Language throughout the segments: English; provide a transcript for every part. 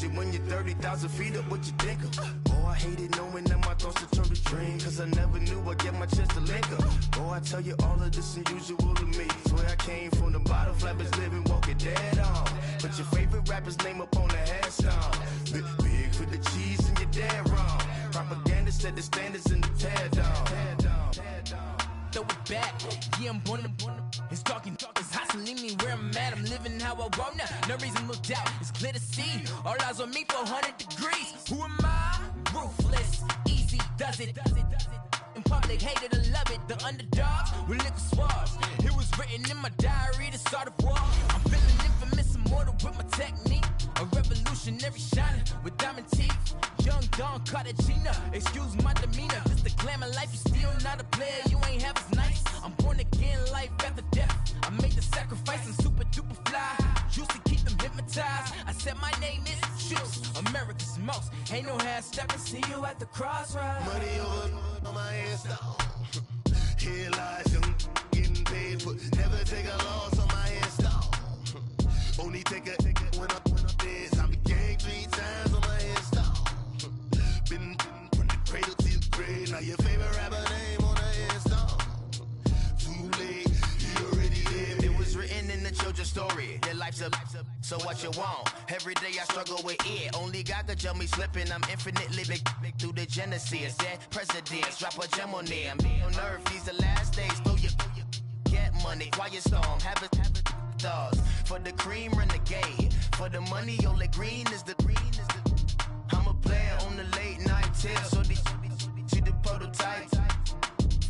you when you're 30,000 feet up, what you think of? Oh, I hated knowing that my thoughts would turn to dream, cause I never knew I'd get my chance to link up. Oh, I tell you all of this unusual to me. Swear I came from the bottom, flappers living, walking dead on. But your favorite rapper's name up on the headstone. Big for the cheese and you're dead wrong. Propaganda set the standards in the tear down. Throw it back, yeah, I'm born to it's talking, it's hustling me where I'm at. I'm living how I want now. No reason, no doubt, it's clear to see. All eyes on me for 100 degrees. Who am I? Ruthless, easy, does it. In public, hated or love it. The underdogs with liquor swabs. It was written in my diary to start a war. I'm feeling infamous, immortal with my technique. A revolutionary shining with diamond teeth. Young Don Cartagena, excuse my demeanor. Just the glamour life, you still not a player. You ain't half as nice. I'm born again, life after death. I made the sacrifice and super duper fly. Used to keep them hypnotized. I said my name is Juice, America's most. Ain't no half stepping. See you at the crossroads. Money over on my headstone. Here lies young, getting paid for. Never take a loss on my headstone. Only take a when I'm dead. I became 3 times on my headstone. Been from the cradle to the grave. Now your favorite rapper name on the headstone. Too late, you already lived. It was written in the children's story. Your life's a so what you want? Every day I struggle with it. Only God could tell me slipping. I'm infinitely big through the genesis. Dead presidents, drop a gem on them. On earth, these the last days. Throw your get money, quiet storm. Have it stars. For the cream, renegade. For the money, only green is the I'm a player on the late night tips. So they see the prototype.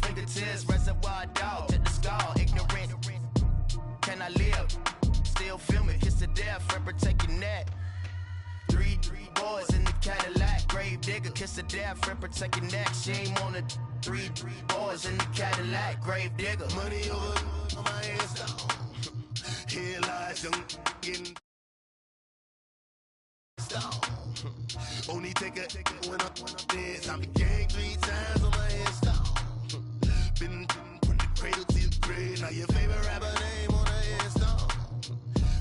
Fingertips, reservoir dog. Check the skull, ignorant. Can I live? Still film it, kiss to death, friend protect your neck. 3 boys in the Cadillac, grave digger, kiss to death, friend protect your neck. Shame on the 3 boys in the Cadillac, grave digger. Money over on my headstone. Here lies young getting stone. Only take a when I'm dead. I became 3 times on my headstone. Been from the cradle to the grave. Now your favorite rapper name on the headstone.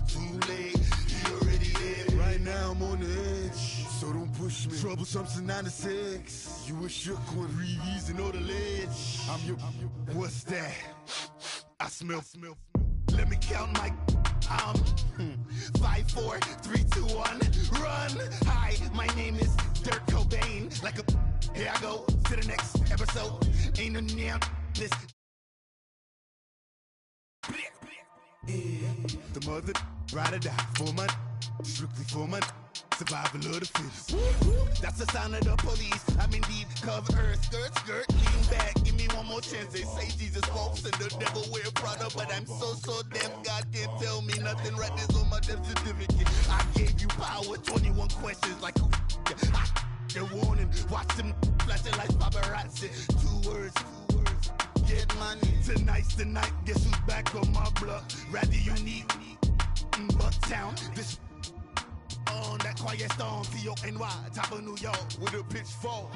Too late, you already lived. Right now I'm on the edge, so don't push me. Troublesome since 96. You a shook one, breeze and know the ledge. I'm your. What's that? I smell. Let me count my. 5, 4, 3, 2, 1, run. Hi, my name is Dirk Cobain. Like a. Here I go to the next episode. Ain't no damn this. The mother ride or die for my strictly for my survival of the fittest. That's the sound of the police. I'm indeed cover earth, skirt, lean back. Give me one more chance. They say Jesus walks and the devil wear Prada, but I'm so deaf. God can't tell me nothing. Right this on my death certificate. I gave you power. 21 questions like who? They're warning. Watch them flashing like paparazzi. 2 words. Get money. Tonight's the night. Guess who's back on my block? Rather unique. Bucktown. This on that quiet storm. T-O-N-Y. Top of New York with a pitchfork.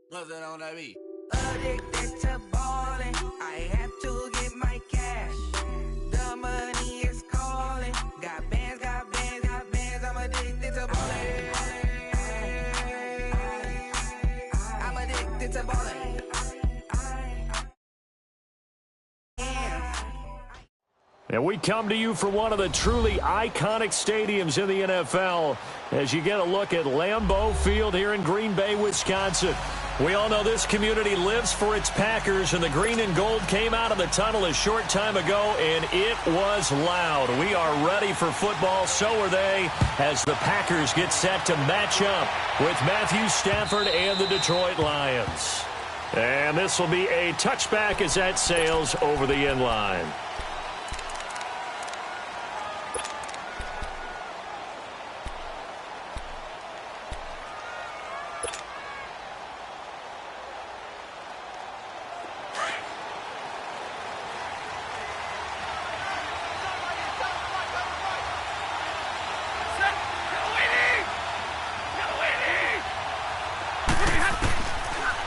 What's that on that beat? Addicted to balling. I have to get my cash. The money is calling. Got bands. I'm addicted to balling. I'm addicted to balling. And we come to you from one of the truly iconic stadiums in the NFL as you get a look at Lambeau Field here in Green Bay, Wisconsin. We all know this community lives for its Packers, and the green and gold came out of the tunnel a short time ago, and it was loud. We are ready for football, so are they, as the Packers get set to match up with Matthew Stafford and the Detroit Lions. And this will be a touchback as that sails over the end line.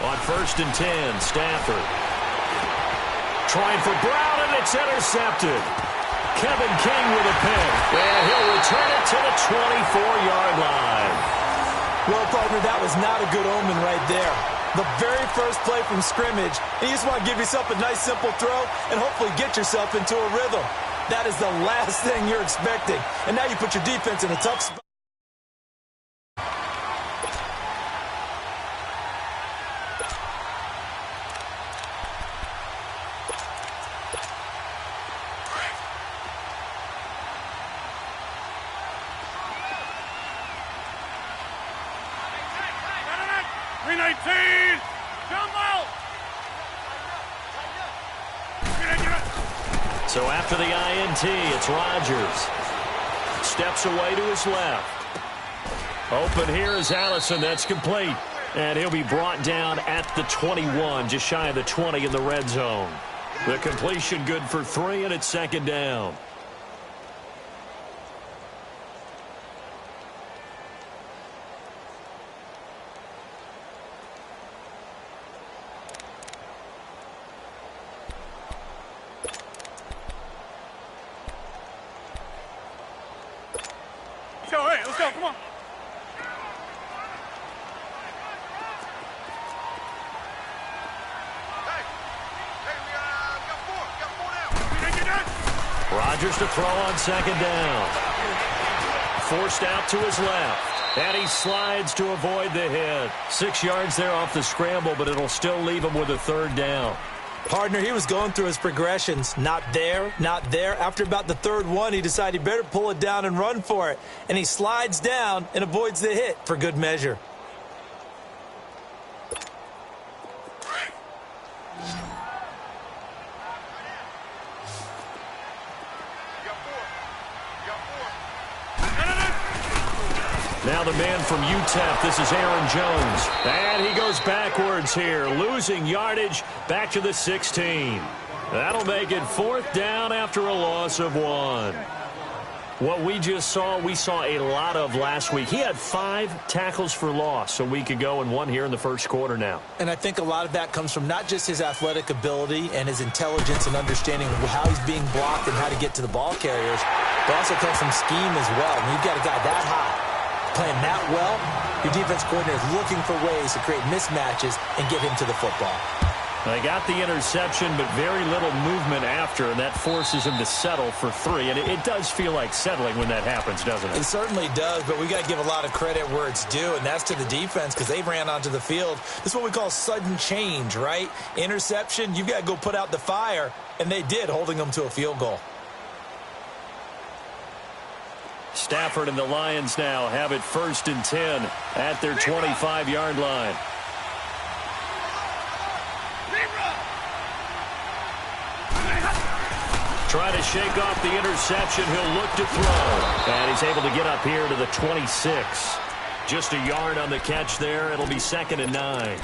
On 1st and 10, Stafford. trying for Brown, and it's intercepted. Kevin King with a pick, and he'll return it to the 24-yard line. Well, partner, that was not a good omen right there. The very first play from scrimmage, and you just want to give yourself a nice, simple throw and hopefully get yourself into a rhythm. That is the last thing you're expecting. And now you put your defense in a tough spot. So after the INT, it's Rodgers. Steps away to his left. Open here is Allison. That's complete. And he'll be brought down at the 21, just shy of the 20 in the red zone. The completion good for 3, and it's second down. Let's go, come on. Rodgers to throw on second down. Forced out to his left. And he slides to avoid the hit. 6 yards there off the scramble, but it'll still leave him with a third down. Partner, he was going through his progressions. Not there, not there. After about the third one, he decided he better pull it down and run for it. And he slides down and avoids the hit for good measure. Now the man from UTEP, this is Aaron Jones. And he goes backwards here, losing yardage back to the 16. That'll make it fourth down after a loss of 1. What we just saw, we saw a lot of last week. He had 5 tackles for loss a week ago and 1 here in the first quarter now. And I think a lot of that comes from not just his athletic ability and his intelligence and understanding of how he's being blocked and how to get to the ball carriers, but also comes from scheme as well. When you've got a guy that high, playing that well, your defense coordinator is looking for ways to create mismatches and get him to the football. They got the interception, but very little movement after, and that forces him to settle for 3. And it does feel like settling when that happens, doesn't it? It certainly does, but we got to give a lot of credit where it's due, and that's to the defense because they ran onto the field. This is what we call sudden change, right? Interception, you've got to go put out the fire, and they did, holding them to a field goal. Stafford and the Lions now have it 1st and 10 at their 25-yard line. Trying to shake off the interception. He'll look to throw. And he's able to get up here to the 26. Just a yard on the catch there. It'll be 2nd and 9.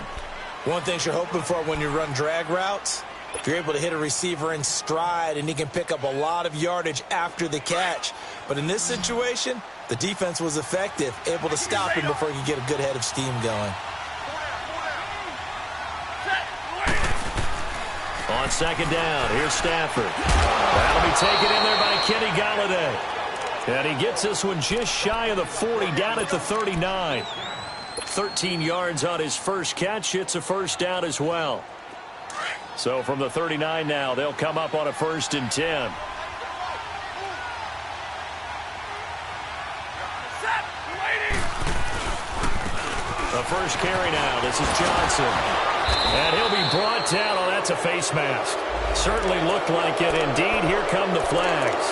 One thing you're hoping for when you run drag routes, if you're able to hit a receiver in stride and he can pick up a lot of yardage after the catch. But in this situation, the defense was effective, able to stop him before he could get a good head of steam going. On 2nd down, here's Stafford. That'll be taken in there by Kenny Golladay. And he gets this one just shy of the 40, down at the 39. 13 yards on his first catch. It's a first down as well. So from the 39 now, they'll come up on a 1st and 10. The first carry now. This is Johnson. And he'll be brought down. Oh, that's a face mask. Certainly looked like it. Indeed, here come the flags.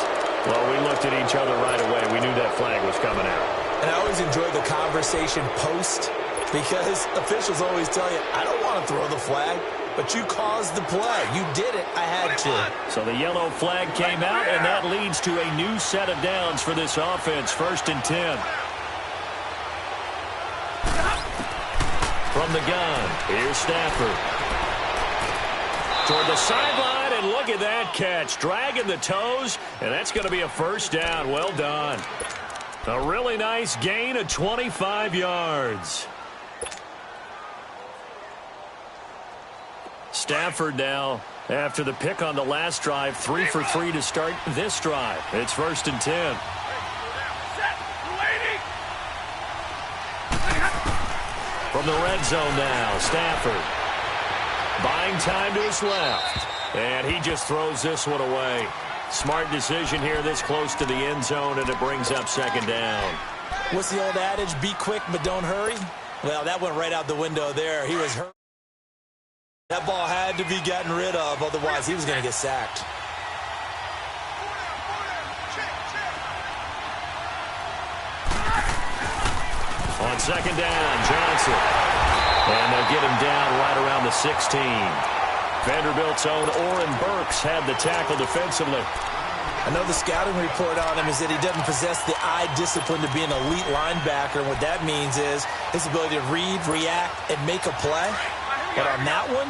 Well, we looked at each other right away. We knew that flag was coming out. And I always enjoy the conversation post because officials always tell you, I don't want to throw the flag, but you caused the play. You did it. I had to. So the yellow flag came out, and that leads to a new set of downs for this offense. 1st and 10. From the gun, here's Stafford. Toward the sideline, and look at that catch. Dragging the toes, and that's going to be a first down. Well done. A really nice gain of 25 yards. Stafford now, after the pick on the last drive, 3 for 3 to start this drive. It's 1st and 10. From the red zone now, Stafford buying time to his left. And he just throws this one away. Smart decision here this close to the end zone, and it brings up 2nd down. What's the old adage, be quick but don't hurry? Well, that went right out the window there. He was hurt. That ball had to be gotten rid of, otherwise he was going to get sacked. On 2nd down, Johnson. And they'll get him down right around the 16. Vanderbilt's own Oren Burks had the tackle defensively. I know the scouting report on him is that he doesn't possess the eye discipline to be an elite linebacker. And what that means is his ability to read, react, and make a play. But on that one,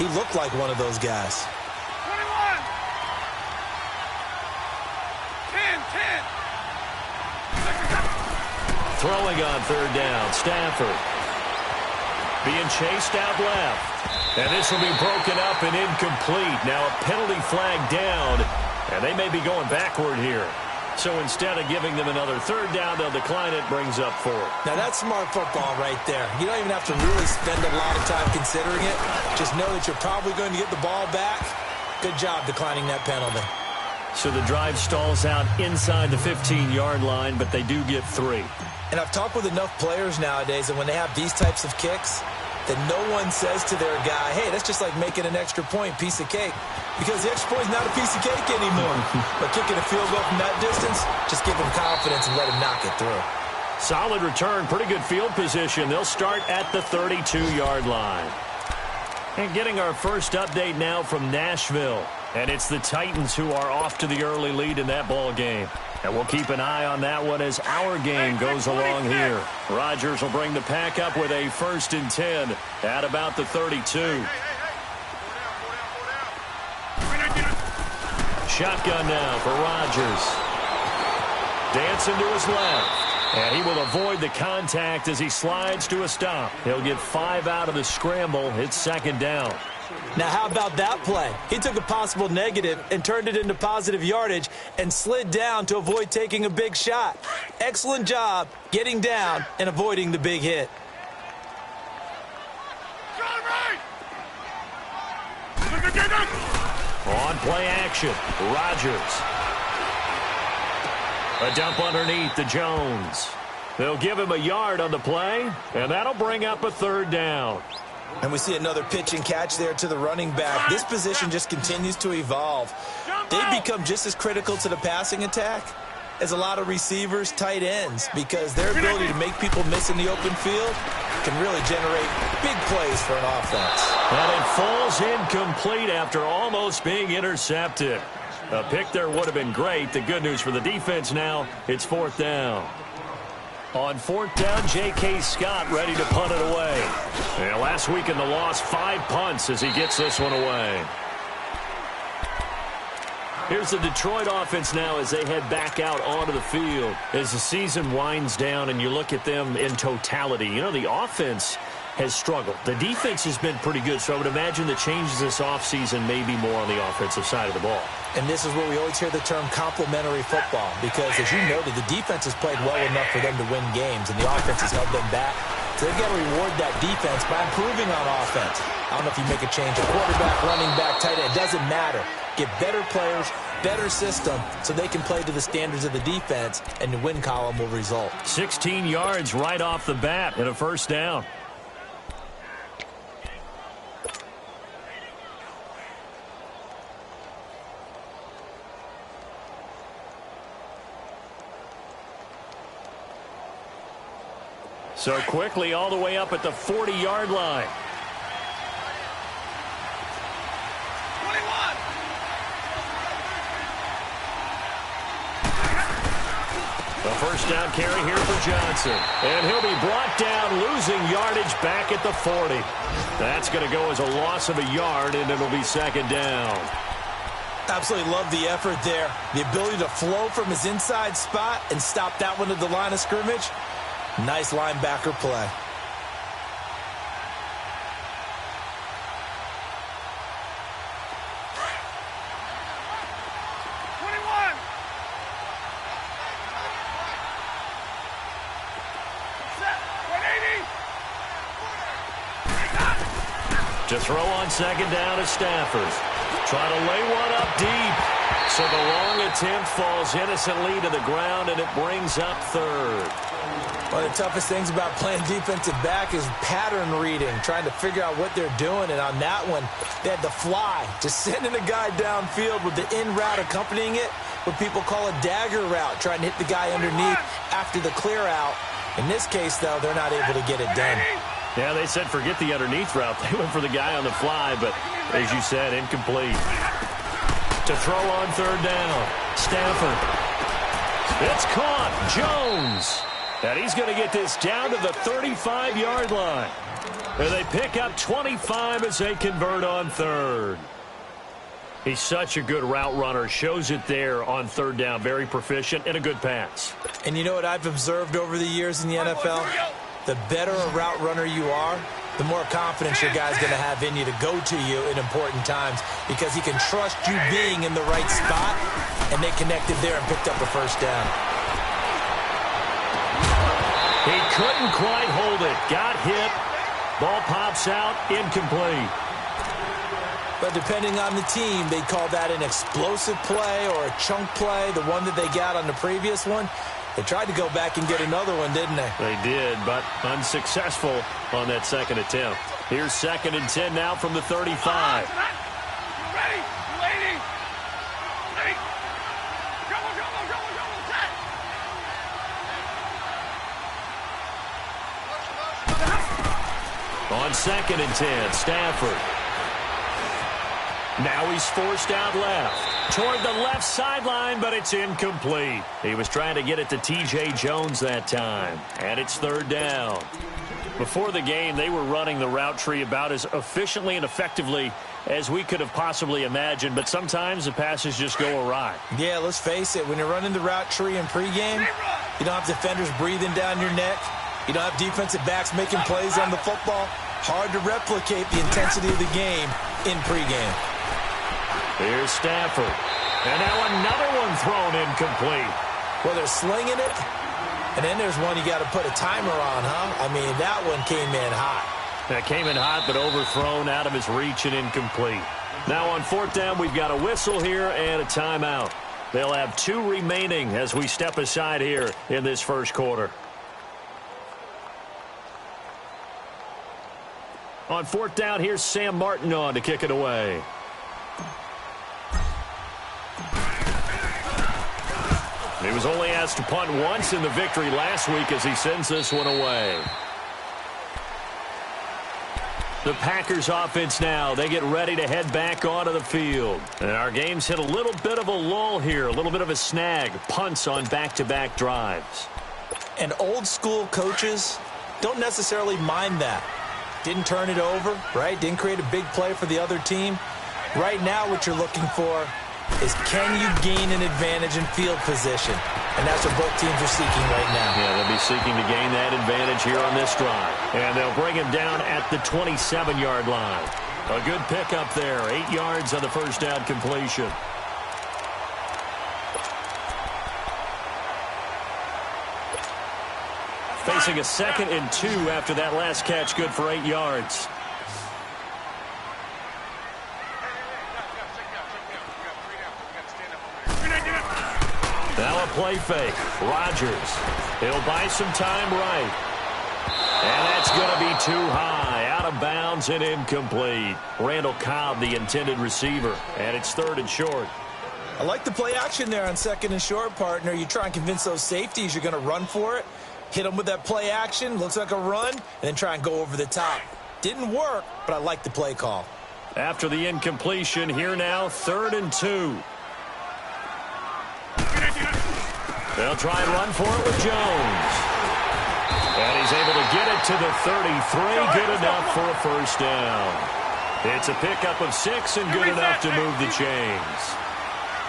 he looked like one of those guys. 10. Throwing on 3rd down, Stafford. Being chased out left. And this will be broken up and incomplete. Now a penalty flag down, and they may be going backward here. So instead of giving them another 3rd down, they'll decline it, brings up 4th. Now that's smart football right there. You don't even have to really spend a lot of time considering it. Just know that you're probably going to get the ball back. Good job declining that penalty. So the drive stalls out inside the 15-yard line, but they do get 3. And I've talked with enough players nowadays that when they have these types of kicks, that no one says to their guy, hey, that's just like making an extra point, piece of cake. Because the extra point is not a piece of cake anymore. But kicking a field goal from that distance, just give him confidence and let him knock it through. Solid return, pretty good field position. They'll start at the 32-yard line. And getting our first update now from Nashville. And it's the Titans who are off to the early lead in that ball game. And we'll keep an eye on that one as our game goes along here. Rodgers will bring the pack up with a 1st and 10 at about the 32. Shotgun now for Rodgers. Dancing to his left. And he will avoid the contact as he slides to a stop. He'll get 5 out of the scramble. It's 2nd down. Now, how about that play? He took a possible negative and turned it into positive yardage and slid down to avoid taking a big shot. Excellent job getting down and avoiding the big hit. On play action, Rodgers. A dump underneath to Jones. They'll give him a yard on the play, and that'll bring up a 3rd down. And we see another pitch and catch there to the running back. This position just continues to evolve. They've become just as critical to the passing attack as a lot of receivers, tight ends, because their ability to make people miss in the open field can really generate big plays for an offense. And it falls incomplete after almost being intercepted. A pick there would have been great. The good news for the defense now, it's 4th down. On 4th down, J.K. Scott ready to punt it away. And last week in the loss, 5 punts as he gets this one away. Here's the Detroit offense now as they head back out onto the field. As the season winds down and you look at them in totality, you know, the offense has struggled. The defense has been pretty good, so I would imagine the changes this offseason may be more on the offensive side of the ball. And this is where we always hear the term complementary football, because as you noted, the defense has played well enough for them to win games, and the offense has held them back. So they've got to reward that defense by improving on offense. I don't know if you make a change at quarterback, running back, tight end. It doesn't matter. Get better players, better system, so they can play to the standards of the defense, and the win column will result. 16 yards right off the bat and a 1st down. So quickly all the way up at the 40-yard line. 21. A 1st down carry here for Johnson. And he'll be brought down, losing yardage back at the 40. That's going to go as a loss of a yard, and it'll be 2nd down. Absolutely love the effort there. The ability to flow from his inside spot and stop that one at the line of scrimmage. Nice linebacker play. To throw on second down is Stafford. Trying to lay one up deep. So the long attempt falls innocently to the ground, and it brings up third. One of the toughest things about playing defensive back is pattern reading, trying to figure out what they're doing. And on that one, they had the fly, just sending a guy downfield with the in route accompanying it, what people call a dagger route, trying to hit the guy underneath after the clear out. In this case, though, they're not able to get it done. Yeah, they said forget the underneath route. They went for the guy on the fly, but as you said, incomplete. To throw on third down, Stafford. It's caught. Jones. And he's going to get this down to the 35-yard line. And they pick up 25 as they convert on third. He's such a good route runner. Shows it there on third down. Very proficient and a good pass. And you know what I've observed over the years in the NFL? The better a route runner you are, the more confidence your guy's going to have in you to go to you in important times because he can trust you being in the right spot, and they connected there and picked up a first down. He couldn't quite hold it. Got hit. Ball pops out. Incomplete. But depending on the team, they call that an explosive play or a chunk play, the one that they got on the previous one. They tried to go back and get another one, didn't they? They did, but unsuccessful on that second attempt. Here's 2nd and 10 now from the 35. You ready? You waiting? Ready? Go, go, go, go, go, go, set! On 2nd and 10, Stafford. Now he's forced out left. Toward the left sideline, but it's incomplete. He was trying to get it to T.J. Jones that time. And it's third down. Before the game, they were running the route tree about as efficiently and effectively as we could have possibly imagined. But sometimes the passes just go awry. Yeah, let's face it. When you're running the route tree in pregame, you don't have defenders breathing down your neck. You don't have defensive backs making plays on the football. Hard to replicate the intensity of the game in pregame. Here's Stafford. And now another one thrown incomplete. Well, they're slinging it. And then there's one you got to put a timer on, huh? I mean, that one came in hot. That came in hot, but overthrown, out of his reach and incomplete. Now on 4th down, we've got a whistle here and a timeout. They'll have 2 remaining as we step aside here in this first quarter. On 4th down, here's Sam Martin on to kick it away. He was only asked to punt once in the victory last week as he sends this one away. The Packers offense now, they get ready to head back onto the field. And our game's hit a little bit of a lull here, a little bit of a snag. Punts on back-to-back drives. And old school coaches don't necessarily mind that. Didn't turn it over, right? Didn't create a big play for the other team. Right now what you're looking for is can you gain an advantage in field position? And that's what both teams are seeking right now. Yeah, they'll be seeking to gain that advantage here on this drive. And they'll bring him down at the 27-yard line. A good pickup there. 8 yards on the first down completion. Facing a 2nd and 2 after that last catch. Good for 8 yards. Now a play fake. Rodgers. He'll buy some time right. And that's going to be too high. Out of bounds and incomplete. Randall Cobb, the intended receiver. And it's 3rd and short. I like the play action there on 2nd and short, partner. You try and convince those safeties you're going to run for it. Hit them with that play action. Looks like a run. And then try and go over the top. Didn't work, but I like the play call. After the incompletion, here now, 3rd and 2. They'll try and run for it with Jones. And he's able to get it to the 33. Good enough for a first down. It's a pickup of 6 and good enough to move the chains.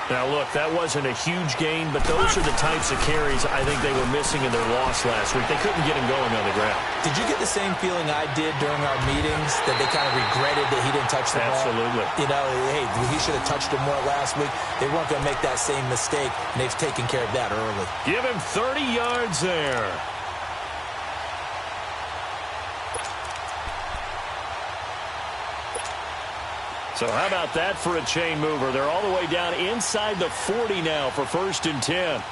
Now, look, that wasn't a huge gain, but those are the types of carries I think they were missing in their loss last week. They couldn't get him going on the ground. Did you get the same feeling I did during our meetings, that they kind of regretted that he didn't touch the ball? Absolutely. You know, hey, he should have touched it more last week. They weren't going to make that same mistake, and they've taken care of that early. Give him 30 yards there. So how about that for a chain mover? They're all the way down inside the 40 now for 1st and 10.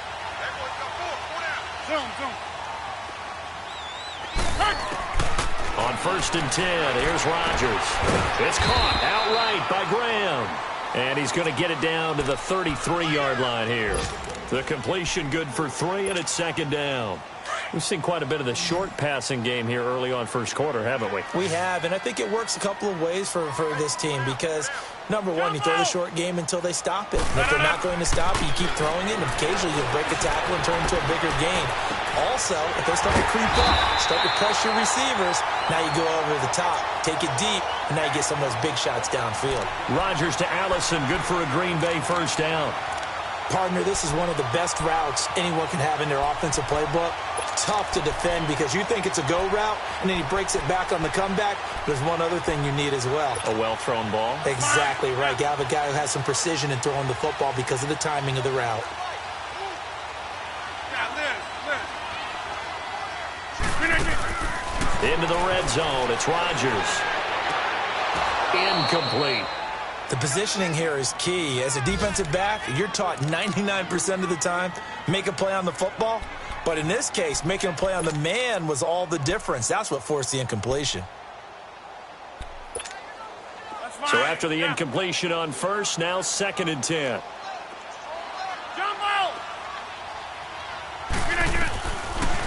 On 1st and 10, here's Rodgers. It's caught outright by Graham. And he's going to get it down to the 33-yard line here. The completion good for 3, and it's 2nd down. We've seen quite a bit of the short passing game here early on first quarter, haven't we? We have, and I think it works a couple of ways for this team because, number one, you throw the short game until they stop it. And if they're not going to stop it, you keep throwing it, and occasionally you'll break a tackle and turn it into a bigger gain. Also, if they start to creep up, start to pressure receivers, now you go over the top, take it deep, and now you get some of those big shots downfield. Rodgers to Allison, good for a Green Bay 1st down. Partner, this is one of the best routes anyone can have in their offensive playbook. Tough to defend because you think it's a go route, and then he breaks it back on the comeback. There's one other thing you need as well. A well-thrown ball? Exactly right. You have a guy who has some precision in throwing the football because of the timing of the route. Into the red zone. It's Rodgers. Incomplete. The positioning here is key. As a defensive back, you're taught 99% of the time, make a play on the football. But in this case, making a play on the man was all the difference. That's what forced the incompletion. So after the incompletion on 1st, now 2nd and 10.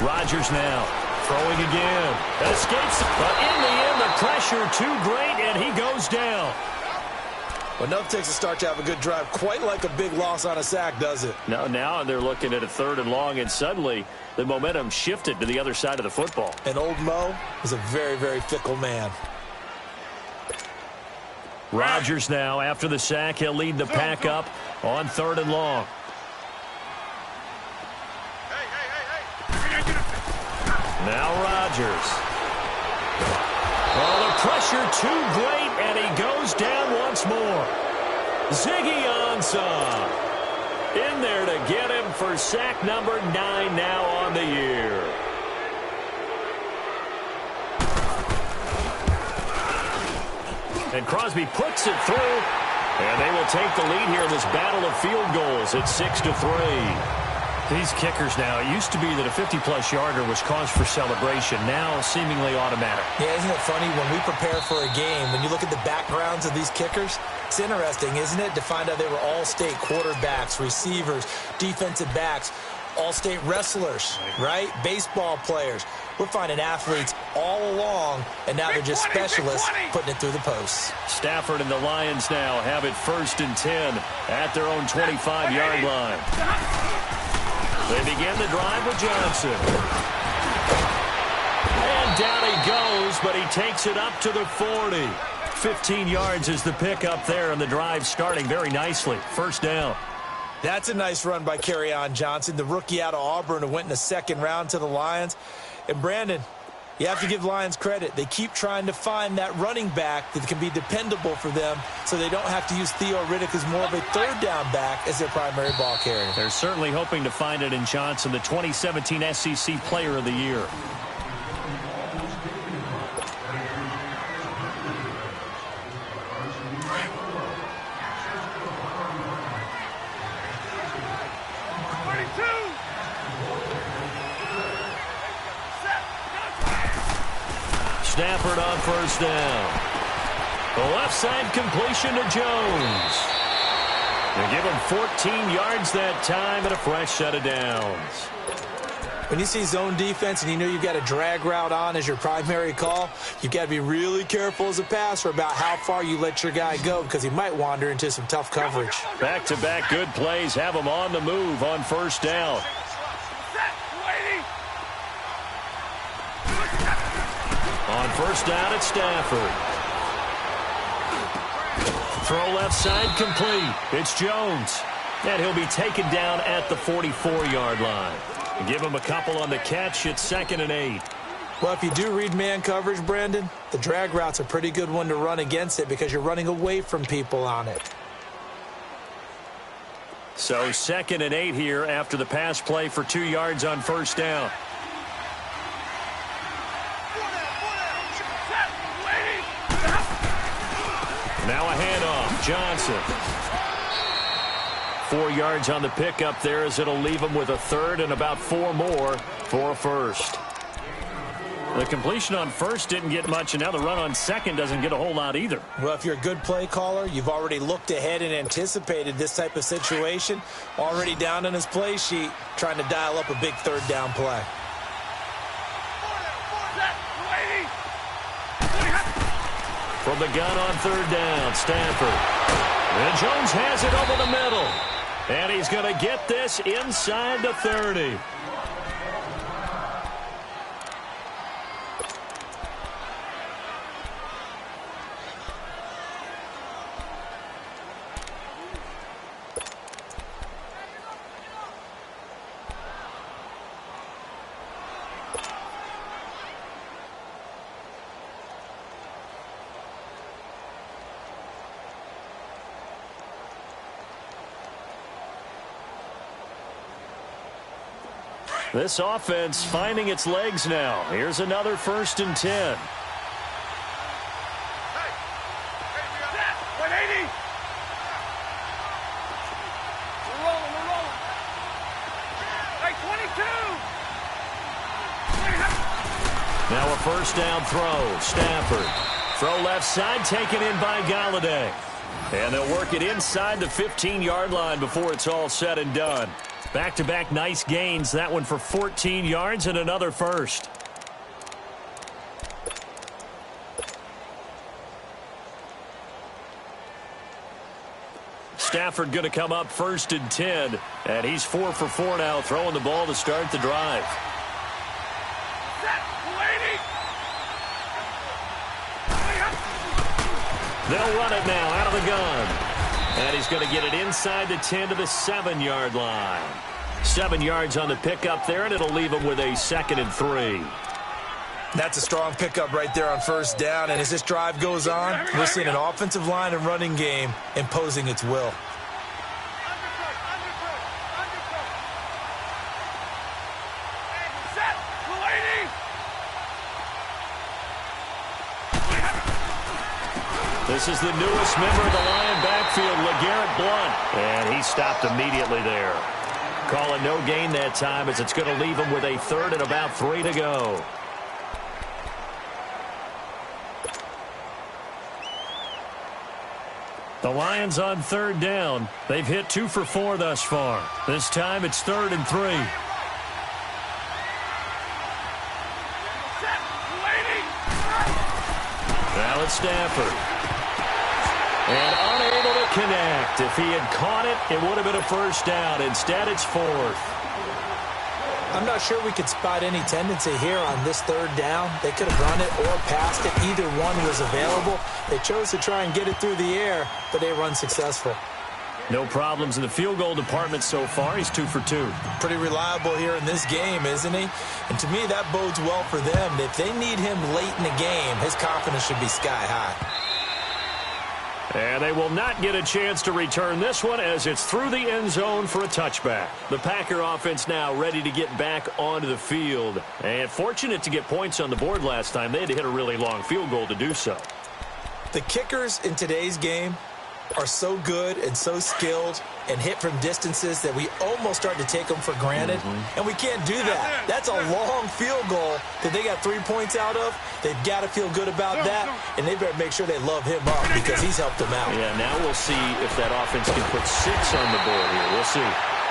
Rodgers now throwing again. Escapes, but in the end, the pressure too great, and he goes down. Well, enough takes a start to have a good drive. Quite like a big loss on a sack, does it? No, now they're looking at a 3rd and long, and suddenly the momentum shifted to the other side of the football. And old Mo is a very, very fickle man. Rodgers now, after the sack, he'll lead the pack up on 3rd and long. Now Rodgers. Oh, the pressure too great, and he goes down once more. Ziggy Ansah in there to get him for sack number 9 now on the year. And Crosby puts it through, and they will take the lead here in this battle of field goals at 6-3. These kickers now, it used to be that a 50-plus yarder was cause for celebration, now seemingly automatic. Yeah, isn't it funny when we prepare for a game, when you look at the backgrounds of these kickers, it's interesting, isn't it, to find out they were all-state quarterbacks, receivers, defensive backs, all-state wrestlers, right? Baseball players. We're finding athletes all along, and now they're just specialists putting it through the posts. Stafford and the Lions now have it 1st and 10 at their own 25-yard line. They begin the drive with Johnson. And down he goes, but he takes it up to the 40. 15 yards is the pickup there, and the drive starting very nicely. 1st down. That's a nice run by Kerryon Johnson, the rookie out of Auburn who went in the 2nd round to the Lions. And Brandon, you have to give Lions credit. They keep trying to find that running back that can be dependable for them so they don't have to use Theo Riddick as more of a 3rd down back as their primary ball carrier. They're certainly hoping to find it in Johnson, the 2017 SEC Player of the Year. Stafford on 1st down. The left side completion to Jones. They give him 14 yards that time and a fresh set of downs. When you see zone defense and you know you've got a drag route on as your primary call, you've got to be really careful as a passer about how far you let your guy go because he might wander into some tough coverage. Back-to-back good plays have him on the move on 1st down. On 1st down, it's Stafford. Throw left side complete. It's Jones. And he'll be taken down at the 44-yard line. Give him a couple on the catch. It's 2nd and 8. Well, if you do read man coverage, Brandon, the drag route's a pretty good one to run against it because you're running away from people on it. So 2nd and 8 here after the pass play for 2 yards on 1st down. Now a handoff. Johnson. 4 yards on the pickup there as it'll leave him with a third and about 4 more for a first. The completion on first didn't get much, and now the run on second doesn't get a whole lot either. Well, if you're a good play caller, you've already looked ahead and anticipated this type of situation. Already down on his play sheet, trying to dial up a big third down play. From the gun on third down, Stanford. And Jones has it over the middle. And he's going to get this inside the 30. This offense finding its legs now. Here's another 1st and 10. Hey, 180. We're rolling. Hey, 22. Now a first down throw. Stafford. Throw left side taken in by Galladay. And they'll work it inside the 15-yard line before it's all said and done. Back-to-back nice gains. That one for 14 yards and another first. Stafford going to come up 1st and 10. And he's 4 for 4 now, throwing the ball to start the drive. They'll run it now out of the gun. And he's going to get it inside the 10 to the 7-yard line. 7 yards on the pickup there, and it'll leave him with a 2nd and 3. That's a strong pickup right there on first down. And as this drive goes on, we're seeing an offensive line and running game imposing its will. This is the newest member of the Lion backfield, LeGarrette Blount. And he stopped immediately there. Calling no gain that time as it's going to leave him with a 3rd and about 3 to go. The Lions on 3rd down. They've hit 2 for 4 thus far. This time it's 3rd and 3. Now it's Stafford. And unable to connect. If he had caught it, it would have been a first down. Instead, it's 4th. I'm not sure we could spot any tendency here on this 3rd down. They could have run it or passed it. Either one was available. They chose to try and get it through the air, but they were unsuccessful. No problems in the field goal department so far. He's 2 for 2. Pretty reliable here in this game, isn't he? And to me, that bodes well for them. If they need him late in the game, his confidence should be sky high. And they will not get a chance to return this one as it's through the end zone for a touchback. The Packer offense now ready to get back onto the field. And fortunate to get points on the board last time. They had to hit a really long field goal to do so. The kickers in today's game are so good and so skilled and hit from distances that we almost start to take them for granted. And we can't do that. That's a long field goal that they got 3 points out of. They've got to feel good about that, and they better make sure they love him up because he's helped them out. Yeah, now we'll see if that offense can put 6 on the board here. We'll see.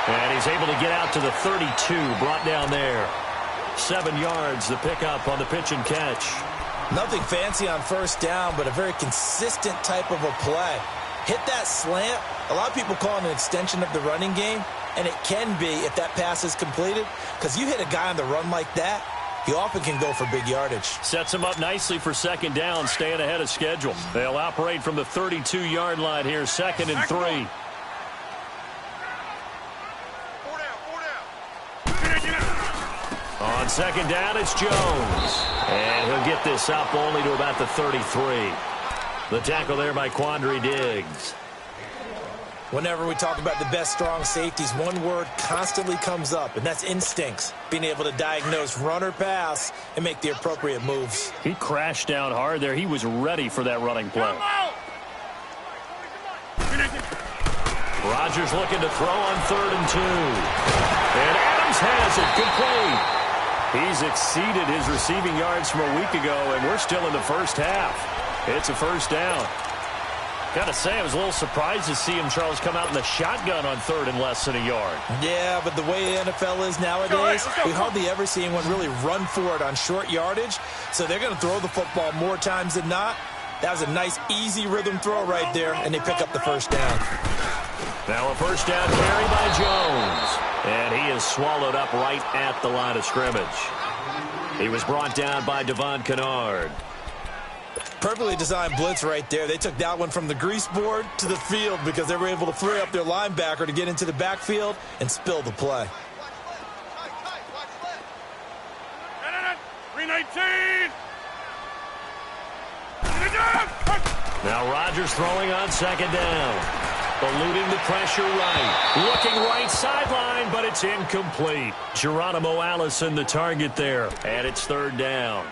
And he's able to get out to the 32, brought down there. 7 yards, the pickup on the pitch and catch. Nothing fancy on first down, but a very consistent type of a play. Hit that slant. A lot of people call it an extension of the running game, and it can be if that pass is completed, because you hit a guy on the run like that, he often can go for big yardage. Sets him up nicely for 2nd down, staying ahead of schedule. They'll operate from the 32-yard line here, 2nd and 3. On 2nd down, it's Jones. And he'll get this up only to about the 33. The tackle there by Quandre Diggs. Whenever we talk about the best strong safeties, one word constantly comes up, and that's instincts. Being able to diagnose run or pass and make the appropriate moves. He crashed down hard there. He was ready for that running play. Rodgers looking to throw on 3rd and 2. And Adams has it. Complete. He's exceeded his receiving yards from a week ago, and we're still in the first half. It's a first down. Got to say, I was a little surprised to see him, Charles, come out in the shotgun on 3rd and less than a yard. Yeah, but the way the NFL is nowadays, we hardly ever see anyone really run for it on short yardage. So they're going to throw the football more times than not. That was a nice, easy rhythm throw right there, and they pick up the first down. Now a first down carry by Jones. And he is swallowed up right at the line of scrimmage. He was brought down by Devon Kennard. Perfectly designed blitz right there. They took that one from the grease board to the field because they were able to free up their linebacker to get into the backfield and spill the play. 319. Now Rodgers throwing on 2nd down. Eluding the pressure right. Looking right sideline, but it's incomplete. Geronimo Allison the target there. And it's 3rd down.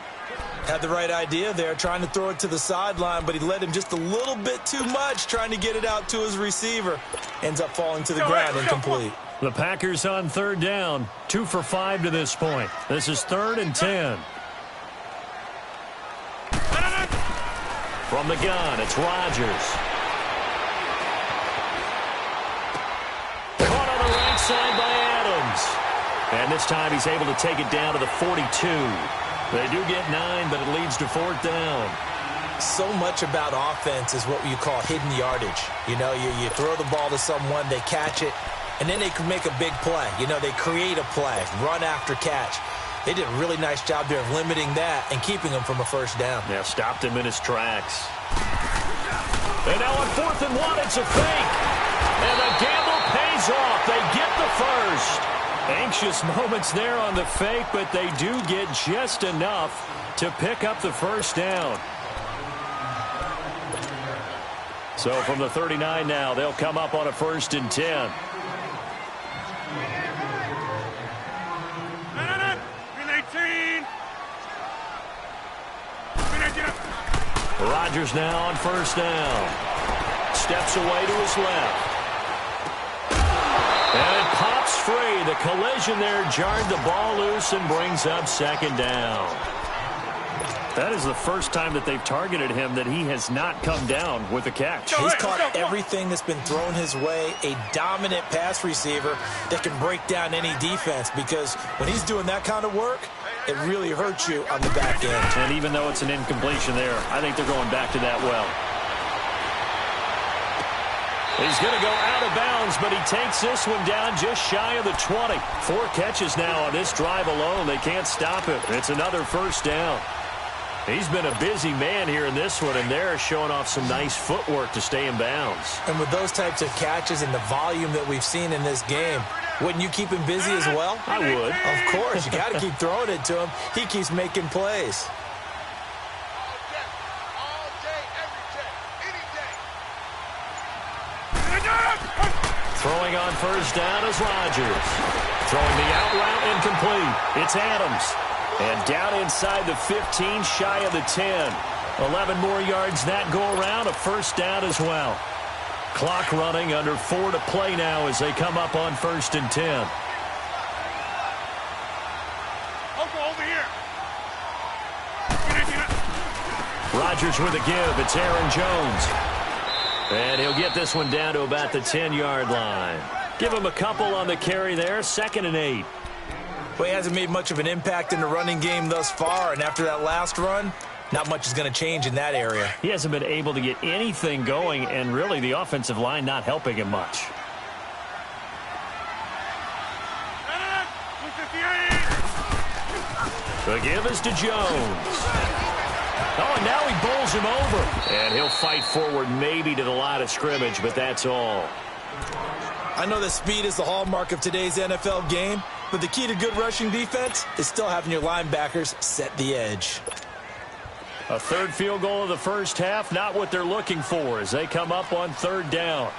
Had the right idea there, trying to throw it to the sideline, but he led him just a little bit too much, trying to get it out to his receiver. Ends up falling to the ground, incomplete. The Packers on 3rd down. 2 for 5 to this point. This is 3rd and 10. From the gun, it's Rodgers. Caught on the right side by Adams. And this time he's able to take it down to the 42. They do get 9, but it leads to 4th down. So much about offense is what you call hidden yardage. You know, you throw the ball to someone, they catch it, and then they can make a big play. You know, they create a play, run after catch. They did a really nice job there of limiting that and keeping him from a first down. Yeah, stopped him in his tracks. And now on 4th and 1, it's a fake. And the gamble pays off. They get the first. Anxious moments there on the fake, but they do get just enough to pick up the first down. So from the 39 now, they'll come up on a 1st and 10. Rodgers now on 1st down. Steps away to his left. And it pops free. The collision there jarred the ball loose and brings up 2nd down. That is the first time that they've targeted him that he has not come down with a catch. He's caught everything that's been thrown his way, a dominant pass receiver that can break down any defense, because when he's doing that kind of work, it really hurts you on the back end. And even though it's an incompletion there, I think they're going back to that well. He's going to go out of bounds, but he takes this one down just shy of the 20. 4 catches now on this drive alone. They can't stop it. It's another first down. He's been a busy man here in this one, and they're showing off some nice footwork to stay in bounds. And with those types of catches and the volume that we've seen in this game, wouldn't you keep him busy as well? I would. Of course. You got to keep throwing it to him. He keeps making plays. Throwing on first down is Rodgers. Throwing the out route incomplete. It's Adams. And down inside the 15, shy of the 10. 11 more yards that go around, a first down as well. Clock running, under 4 to play now as they come up on 1st and 10. Over here. Rodgers with a give. It's Aaron Jones. And he'll get this one down to about the 10-yard line. Give him a couple on the carry there. 2nd and 8. Well, he hasn't made much of an impact in the running game thus far, and after that last run, not much is going to change in that area. He hasn't been able to get anything going, and really the offensive line not helping him much. The give is to Jones. Oh, and now he bowls him over. And he'll fight forward maybe to the line of scrimmage, but that's all. I know that speed is the hallmark of today's NFL game, but the key to good rushing defense is still having your linebackers set the edge. A 3rd field goal of the first half, not what they're looking for as they come up on 3rd down.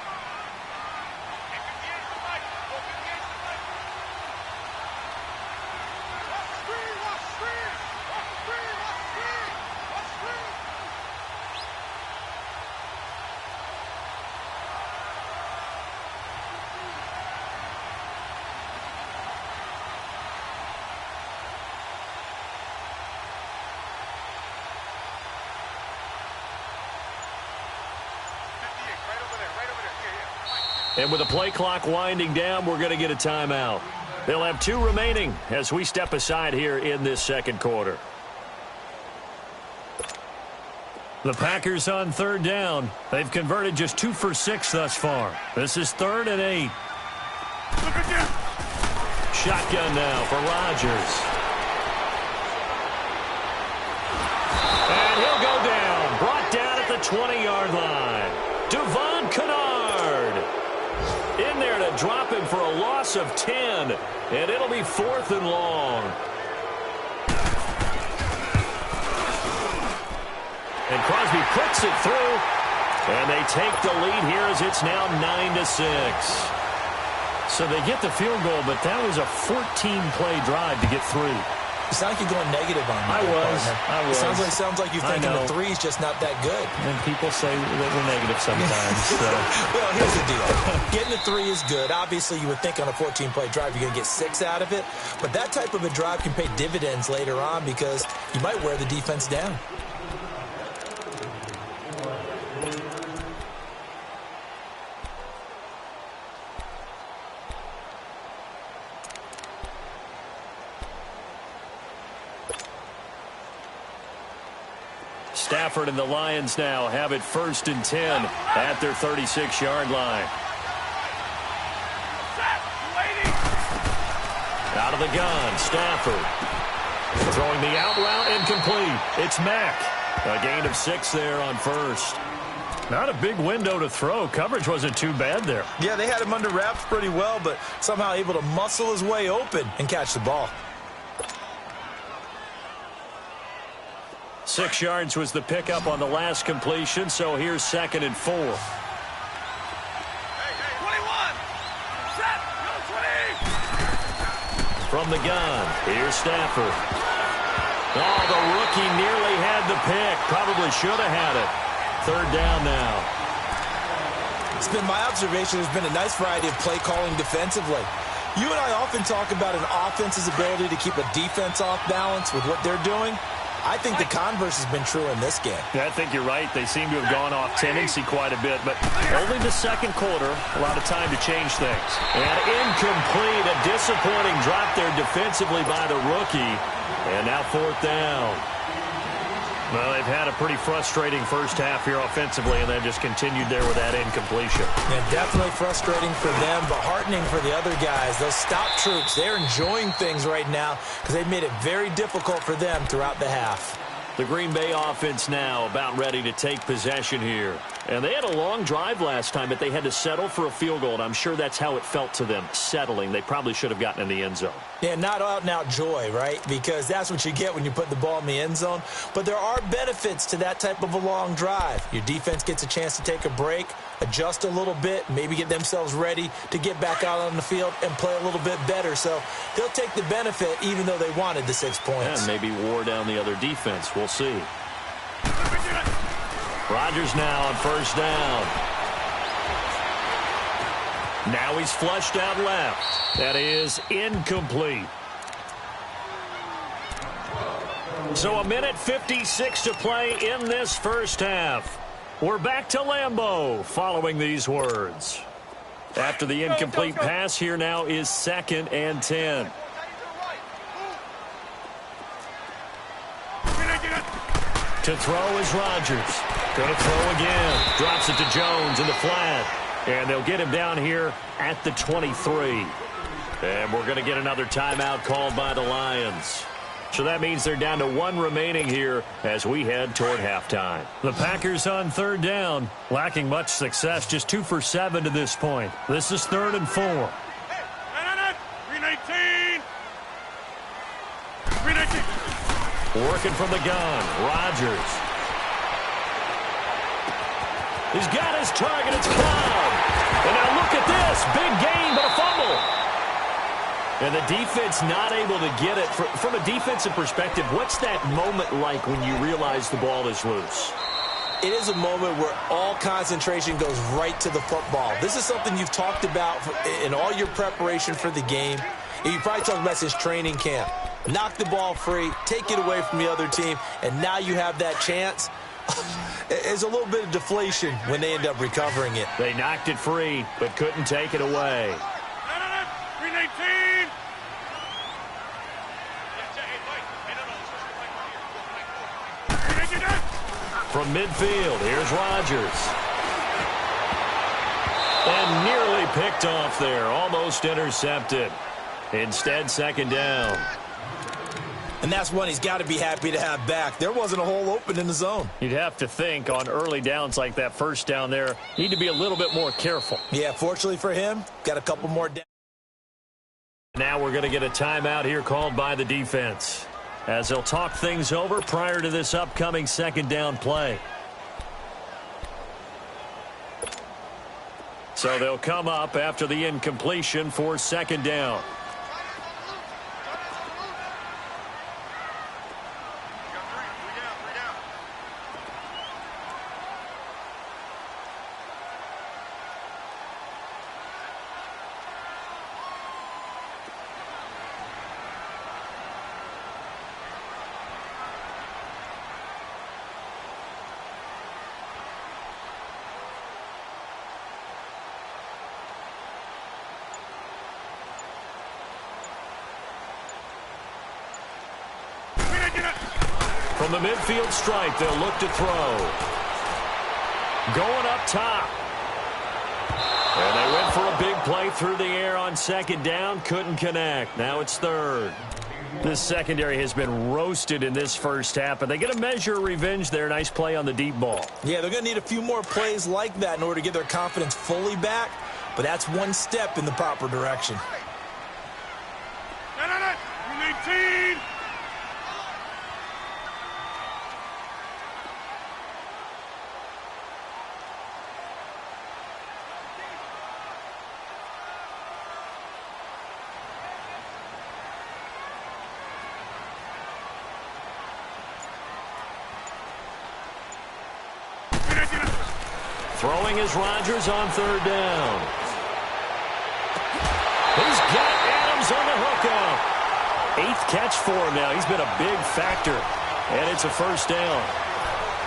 And with the play clock winding down, we're going to get a timeout. They'll have 2 remaining as we step aside here in this second quarter. The Packers on 3rd down. They've converted just 2 for 6 thus far. This is 3rd and 8. Shotgun now for Rodgers. And he'll go down. Brought down at the 20-yard line. Devon Kennard in there to drop him for a loss of 10. And it'll be 4th and long. And Crosby puts it through. And they take the lead here as it's now 9-6. So they get the field goal, but that was a 14-play drive to get 3. You sound like you're going negative on me. I was. It sounds like you're thinking the 3 is just not that good. And people say that we're negative sometimes. So. Well, here's the deal. Getting a 3 is good. Obviously, you would think on a 14-play drive you're going to get 6 out of it. But that type of a drive can pay dividends later on because you might wear the defense down. Stafford and the Lions now have it 1st and 10 at their 36-yard line. Out of the gun, Stafford. Throwing the out route incomplete. It's Mack. A gain of 6 there on 1st. Not a big window to throw. Coverage wasn't too bad there. Yeah, they had him under wraps pretty well, but somehow able to muscle his way open and catch the ball. 6 yards was the pickup on the last completion, so here's 2nd and 4. 21. Set. Go 20. From the gun, here's Stafford. Oh, the rookie nearly had the pick. Probably should have had it. 3rd down now. It's been my observation there's been a nice variety of play calling defensively. You and I often talk about an offense's ability to keep a defense off balance with what they're doing. I think the converse has been true in this game. Yeah, I think you're right. They seem to have gone off tendency quite a bit, but only the second quarter, a lot of time to change things. And incomplete, a disappointing drop there defensively by the rookie. And now 4th down. Well, they've had a pretty frustrating first half here offensively, and then just continued there with that incompletion. Yeah, definitely frustrating for them, but heartening for the other guys. Those stop troops, they're enjoying things right now because they've made it very difficult for them throughout the half. The Green Bay offense now about ready to take possession here. And they had a long drive last time, but they had to settle for a field goal, and I'm sure that's how it felt to them, settling. They probably should have gotten in the end zone. Yeah, not out-and-out joy, right? Because that's what you get when you put the ball in the end zone. But there are benefits to that type of a long drive. Your defense gets a chance to take a break, adjust a little bit, maybe get themselves ready to get back out on the field and play a little bit better. So they'll take the benefit even though they wanted the 6 points. And maybe wore down the other defense. We'll see. Rodgers now on 1st down. Now he's flushed out left. That is incomplete. So 1:56 to play in this first half. We're back to Lambeau following these words. After the incomplete pass, here now is 2nd and 10. To throw is Rodgers. Going to throw again. Drops it to Jones in the flat. And they'll get him down here at the 23. And we're going to get another timeout called by the Lions. So that means they're down to 1 remaining here as we head toward halftime. The Packers on 3rd down, lacking much success, just 2 for 7 to this point. This is 3rd and 4. 319. 319. Working from the gun, Rodgers. He's got his target, it's Cobb. And now look at this, big gain, but a fumble. And the defense not able to get it. From a defensive perspective, what's that moment like when you realize the ball is loose? It is a moment where all concentration goes right to the football. This is something you've talked about in all your preparation for the game. And you probably talked about since training camp. Knock the ball free, take it away from the other team, and now you have that chance. There's a little bit of deflation when they end up recovering it. They knocked it free, but couldn't take it away. 319. From midfield, here's Rodgers. And nearly picked off there, almost intercepted. Instead, second down. And that's one he's got to be happy to have back. There wasn't a hole open in the zone. You'd have to think on early downs like that first down there, need to be a little bit more careful. Yeah, fortunately for him, got a couple more downs. Now we're going to get a timeout here called by the defense, as they'll talk things over prior to this upcoming second down play. So they'll come up after the incompletion for second down. From the midfield stripe, they'll look to throw. Going up top. And they went for a big play through the air on second down. Couldn't connect. Now it's third. This secondary has been roasted in this first half, but they get a measure of revenge there. Nice play on the deep ball. Yeah, they're going to need a few more plays like that in order to get their confidence fully back, but that's one step in the proper direction. 319. Throwing is Rodgers on third down. He's got Adams on the hook out. 8th catch for him now. He's been a big factor, and it's a first down.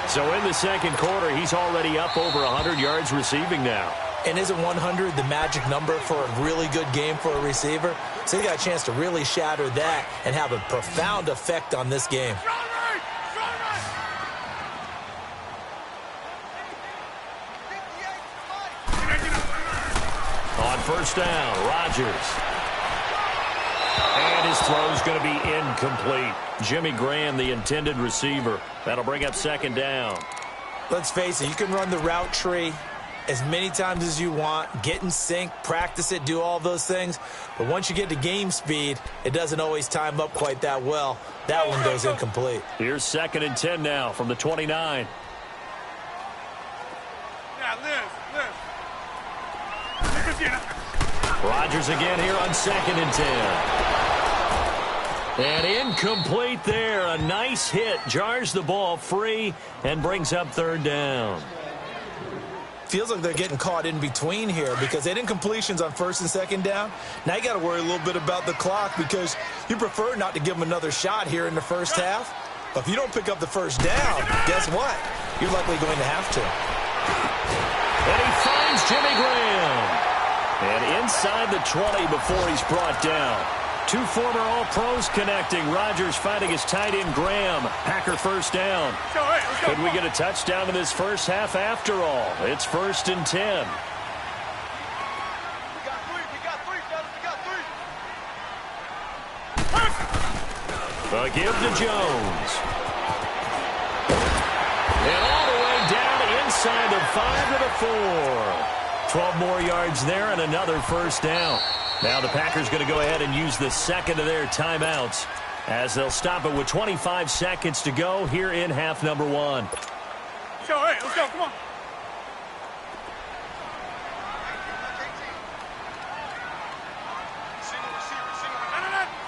So in the second quarter, he's already up over 100 yards receiving now. And isn't 100 the magic number for a really good game for a receiver? So he got a chance to really shatter that and have a profound effect on this game. On first down, Rodgers. And his throw's going to be incomplete. Jimmy Graham, the intended receiver. That'll bring up second down. Let's face it, you can run the route tree as many times as you want, get in sync, practice it, do all those things. But once you get to game speed, it doesn't always time up quite that well. That one goes incomplete. Here's 2nd and 10 now from the 29. Rodgers again here on 2nd and 10. And incomplete there. A nice hit. Jars the ball free and brings up third down. Feels like they're getting caught in between here because they didn't incompletions on first and second down. Now you got to worry a little bit about the clock because you prefer not to give them another shot here in the first half. But if you don't pick up the first down, guess what? You're likely going to have to. And he finds Jimmy Graham. And inside the 20 before he's brought down. 2 former All-Pros connecting. Rodgers finding his tight end Graham. Packer first down. Could we get a touchdown in this first half after all? It's 1st and 10. A give to Jones. And all the way down inside the 5 to the 4. 12 more yards there and another first down. Now the Packers going to go ahead and use the second of their timeouts as they'll stop it with 25 seconds to go here in half number 1. Let's go, come on.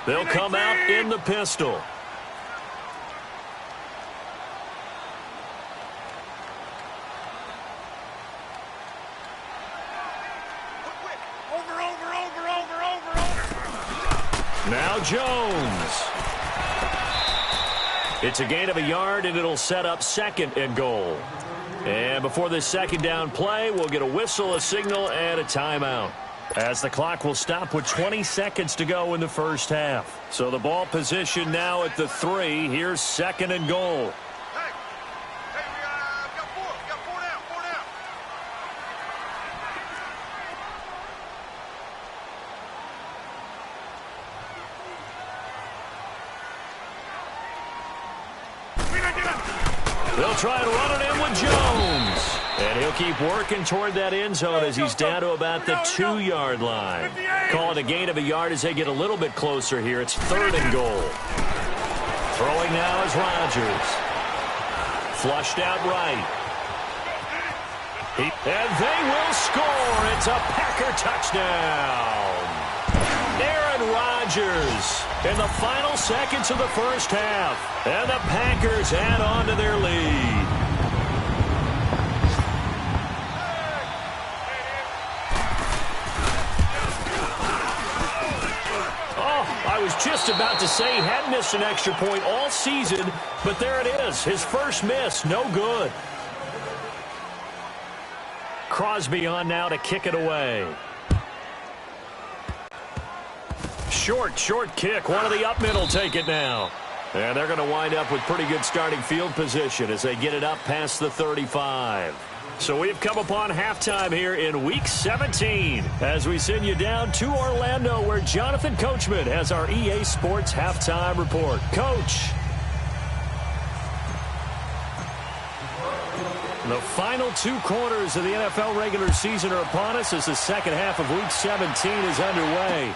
They'll come out in the pistol. Now Jones. It's a gain of a yard, and it'll set up 2nd and goal. And before this second down play, we'll get a whistle, a signal, and a timeout, as the clock will stop with 20 seconds to go in the first half. So the ball position now at the 3. Here's 2nd and goal. They'll try and run it in with Jones. And he'll keep working toward that end zone as he's down to about the 2-yard line. Call it a gain of a yard as they get a little bit closer here. It's 3rd and goal. Throwing now is Rodgers. Flushed out right. And they will score. It's a Packer touchdown. Aaron Rodgers in the final seconds of the first half. And the Packers add on to their lead. Oh, I was just about to say he hadn't missed an extra point all season, but there it is. His first miss, no good. Crosby on now to kick it away. Short kick. One of the up middle take it now. And they're going to wind up with pretty good starting field position as they get it up past the 35. So we've come upon halftime here in Week 17 as we send you down to Orlando where Jonathan Coachman has our EA Sports halftime report. Coach. The final 2 quarters of the NFL regular season are upon us as the second half of Week 17 is underway.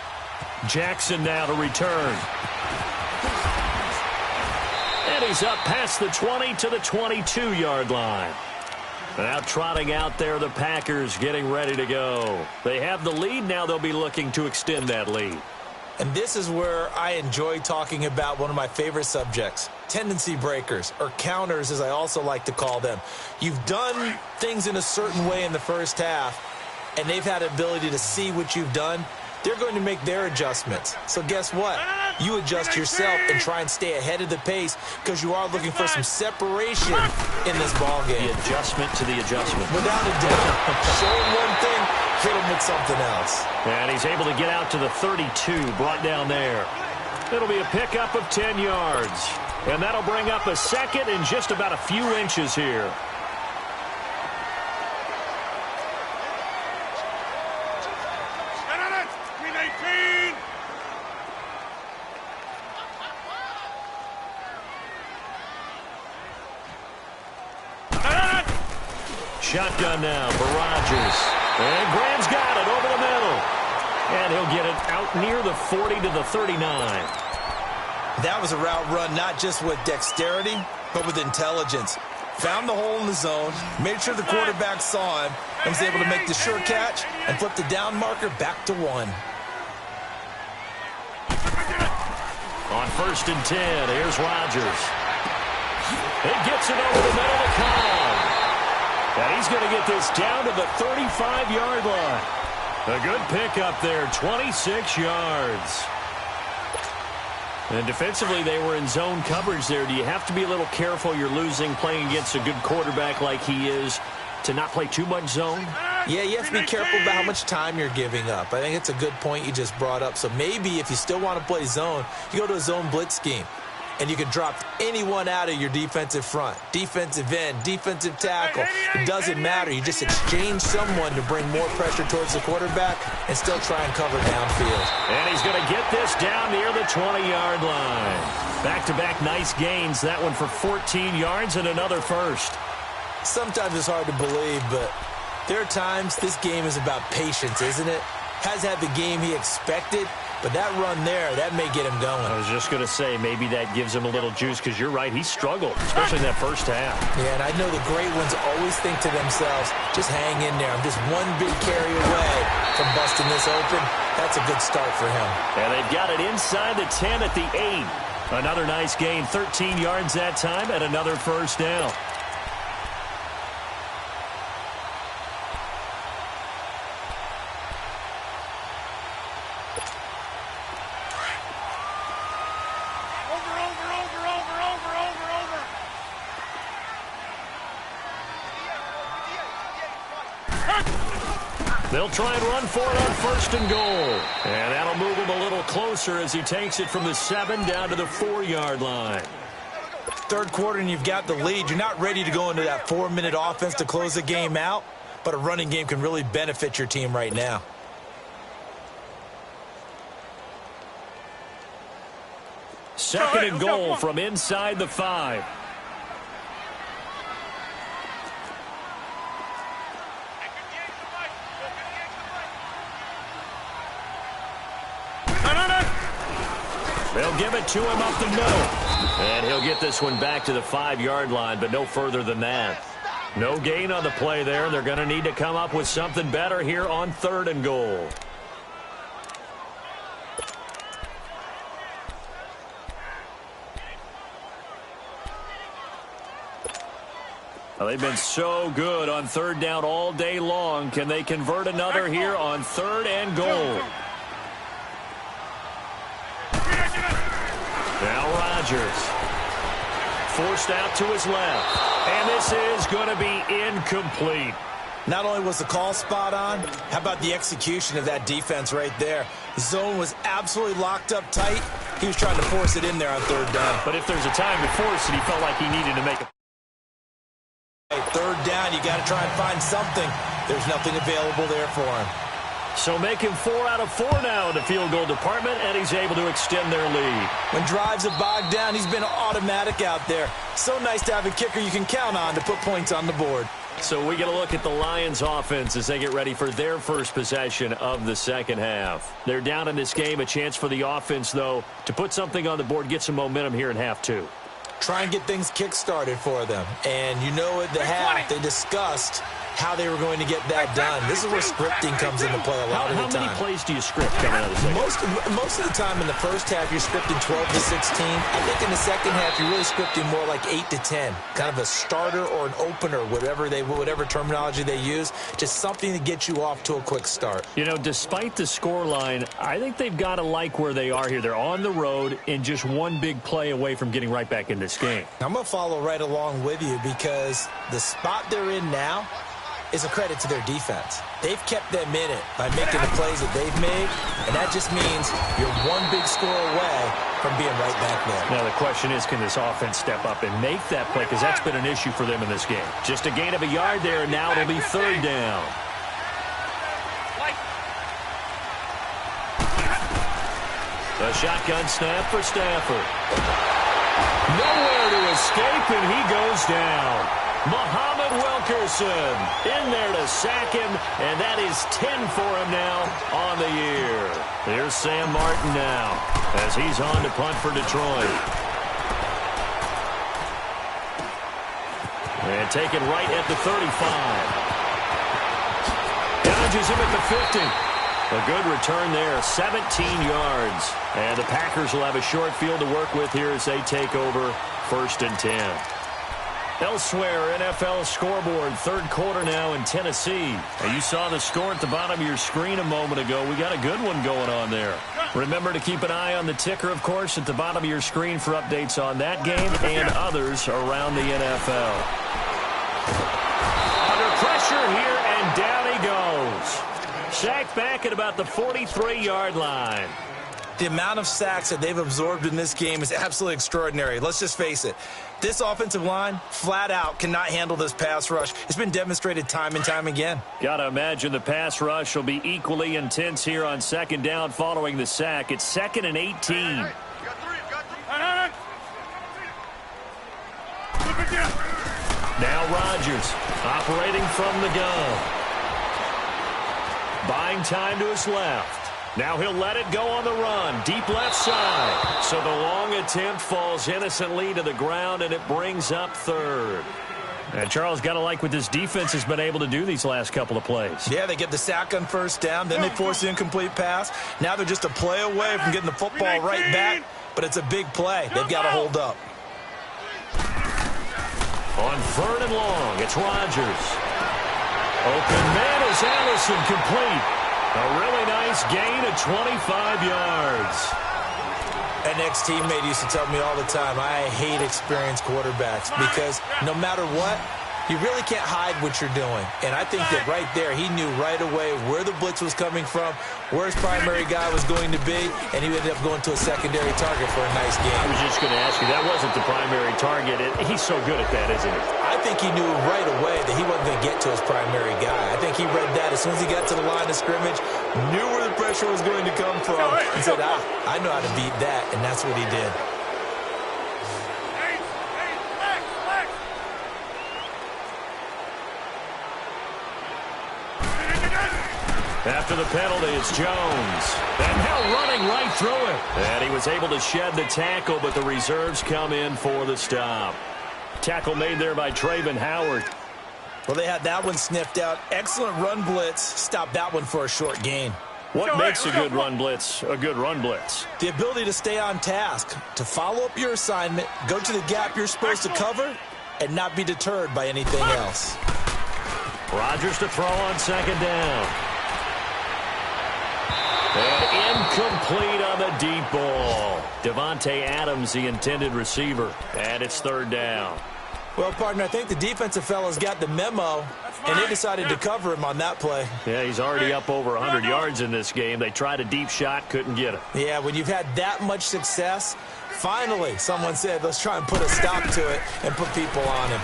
Jackson now to return. And he's up past the 20 to the 22-yard line. Now trotting out there, the Packers getting ready to go. They have the lead. Now they'll be looking to extend that lead. And this is where I enjoy talking about one of my favorite subjects, tendency breakers, or counters as I also like to call them. You've done things in a certain way in the first half, and they've had the ability to see what you've done. They're going to make their adjustments. So guess what? You adjust yourself and try and stay ahead of the pace because you are looking for some separation in this ball game. The adjustment to the adjustment. Without a doubt. Show him one thing, hit him with something else. And he's able to get out to the 32, brought down there. It'll be a pickup of 10 yards. And that'll bring up a second in just about a few inches here. Shotgun now for Rodgers. And Graham's got it over the middle. And he'll get it out near the 40 to the 39. That was a route run not just with dexterity, but with intelligence. Found the hole in the zone, made sure the quarterback saw him, and was able to make the sure catch and flip the down marker back to 1. On 1st and 10, here's Rodgers. He gets it over the middle to Cobb. And he's going to get this down to the 35-yard line. A good pickup there, 26 yards. And defensively, they were in zone coverage there. Do you have to be a little careful? You're losing playing against a good quarterback like he is to not play too much zone? Yeah, you have to be careful about how much time you're giving up. I think it's a good point you just brought up. So maybe if you still want to play zone, you go to a zone blitz scheme. And you can drop anyone out of your defensive front, defensive end, defensive tackle. It doesn't matter. You just exchange someone to bring more pressure towards the quarterback and still try and cover downfield. And he's going to get this down near the 20-yard line. Back-to-back nice gains. That one for 14 yards and another first. Sometimes it's hard to believe, but there are times this game is about patience, isn't it? Has had the game he expected. But that run there, that may get him going. I was just going to say, maybe that gives him a little juice because you're right, he struggled, especially in that first half. Yeah, and I know the great ones always think to themselves, just hang in there. I'm just one big carry away from busting this open. That's a good start for him. And they've got it inside the 10 at the 8. Another nice gain, 13 yards that time, and another first down. They'll try and run for it on 1st and goal. And that'll move him a little closer as he takes it from the 7 down to the 4-yard line. Third quarter and you've got the lead. You're not ready to go into that 4-minute offense to close the game out, but a running game can really benefit your team right now. Second and goal from inside the 5. They'll give it to him up the middle. And he'll get this one back to the 5-yard line, but no further than that. No gain on the play there. They're going to need to come up with something better here on 3rd and goal. Well, they've been so good on 3rd down all day long. Can they convert another here on 3rd and goal? Now Rodgers. Forced out to his left. And this is going to be incomplete. Not only was the call spot on, how about the execution of that defense right there? The zone was absolutely locked up tight. He was trying to force it in there on 3rd down. But if there's a time to force it, he felt like he needed to make it. Hey, 3rd down, you got to try and find something. There's nothing available there for him. So make him 4 out of 4 now in the field goal department, and he's able to extend their lead. When drives have bogged down, he's been automatic out there. So nice to have a kicker you can count on to put points on the board. So we get a look at the Lions offense as they get ready for their first possession of the 2nd half. They're down in this game. A chance for the offense, though, to put something on the board, get some momentum here in half 2. Try and get things kick-started for them. And you know at the half, they discussed how they were going to get that done. This is where scripting comes into play a lot of the time. How many plays do you script coming out of the second? Most of the time in the first half, you're scripting 12 to 16. I think in the second half, you're really scripting more like 8 to 10. Kind of a starter or an opener, whatever terminology they use. Just something to get you off to a quick start. You know, despite the scoreline, I think they've got to like where they are here. They're on the road and just one big play away from getting right back in this game. I'm going to follow right along with you because the spot they're in now is a credit to their defense. They've kept them in it by making the plays that they've made, and that just means you're one big score away from being right back there. Now the question is, can this offense step up and make that play? Because that's been an issue for them in this game. Just a gain of a yard there, and now it'll be 3rd down. A shotgun snap for Stafford. Nowhere to escape, and he goes down. Muhammad Wilkerson in there to sack him, and that is 10 for him now on the year. Here's Sam Martin now as he's on to punt for Detroit. And taken right at the 35. Dodges him at the 50. A good return there, 17 yards. And the Packers will have a short field to work with here as they take over 1st and 10. Elsewhere, NFL scoreboard, 3rd quarter now in Tennessee. And you saw the score at the bottom of your screen a moment ago. We got a good one going on there. Remember to keep an eye on the ticker, of course, at the bottom of your screen for updates on that game and others around the NFL. Under pressure here, and down he goes. Sacked back at about the 43-yard line. The amount of sacks that they've absorbed in this game is absolutely extraordinary. Let's just face it. This offensive line, flat out, cannot handle this pass rush. It's been demonstrated time and time again. Got to imagine the pass rush will be equally intense here on 2nd down following the sack. It's 2nd and 18. Now Rodgers operating from the gun. Buying time to his left. Now he'll let it go on the run. Deep left side. So the long attempt falls innocently to the ground, and it brings up 3rd. And Charles, got to like what this defense has been able to do these last couple of plays. Yeah, they get the sack on 1st down. Then they force the incomplete pass. Now they're just a play away from getting the football right back. But it's a big play. They've got to hold up. On 3rd and long, it's Rodgers. Open man is Allison, complete. A really nice gain of 25 yards. An ex-teammate used to tell me all the time, I hate experienced quarterbacks because no matter what, You really can't hide what you're doing. And I think that right there, he knew right away where the blitz was coming from, where his primary guy was going to be, and he ended up going to a secondary target for a nice game. I was just going to ask you, that wasn't the primary target. He's so good at that, isn't he? I think he knew right away that he wasn't going to get to his primary guy. I think he read that as soon as he got to the line of scrimmage, knew where the pressure was going to come from, and said, I know how to beat that, and that's what he did. After the penalty, it's Jones. And now running right through it. And he was able to shed the tackle, but the reserves come in for the stop. Tackle made there by Trayvon Howard. Well, they had that one sniffed out. Excellent run blitz. Stopped that one for a short gain. What makes a good run blitz a good run blitz? The ability to stay on task, to follow up your assignment, go to the gap you're supposed to cover, and not be deterred by anything else. Rodgers to throw on second down. And incomplete on the deep ball. Devontae Adams, the intended receiver. And it's third down. Well, partner, I think the defensive fellas got the memo, and they decided to cover him on that play. Yeah, he's already up over 100 yards in this game. They tried a deep shot, couldn't get it. Yeah, when you've had that much success, finally someone said, let's try and put a stop to it and put people on him.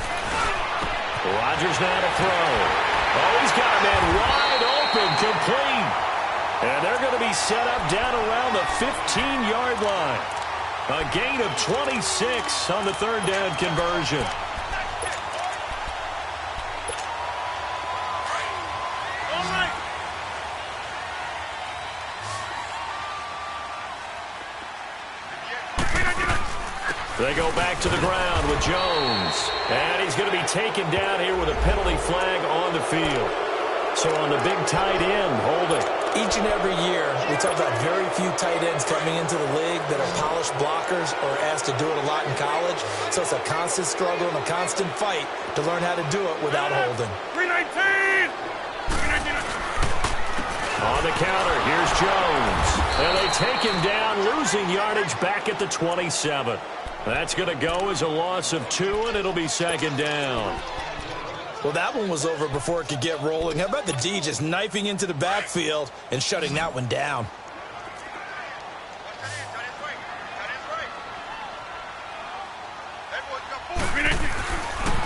Rodgers now to throw. Oh, he's got a man wide open, complete. And they're going to be set up down around the 15-yard line. A gain of 26 on the third down conversion. They go back to the ground with Jones. And he's going to be taken down here with a penalty flag on the field. So on the big tight end, holding. Each and every year, we talk about very few tight ends coming into the league that are polished blockers or asked to do it a lot in college. So it's a constant struggle and a constant fight to learn how to do it without holding. 319! On the counter, here's Jones. And they take him down, losing yardage back at the 27. That's going to go as a loss of 2, and it'll be second down. Well, that one was over before it could get rolling. How about the D just knifing into the backfield and shutting that one down?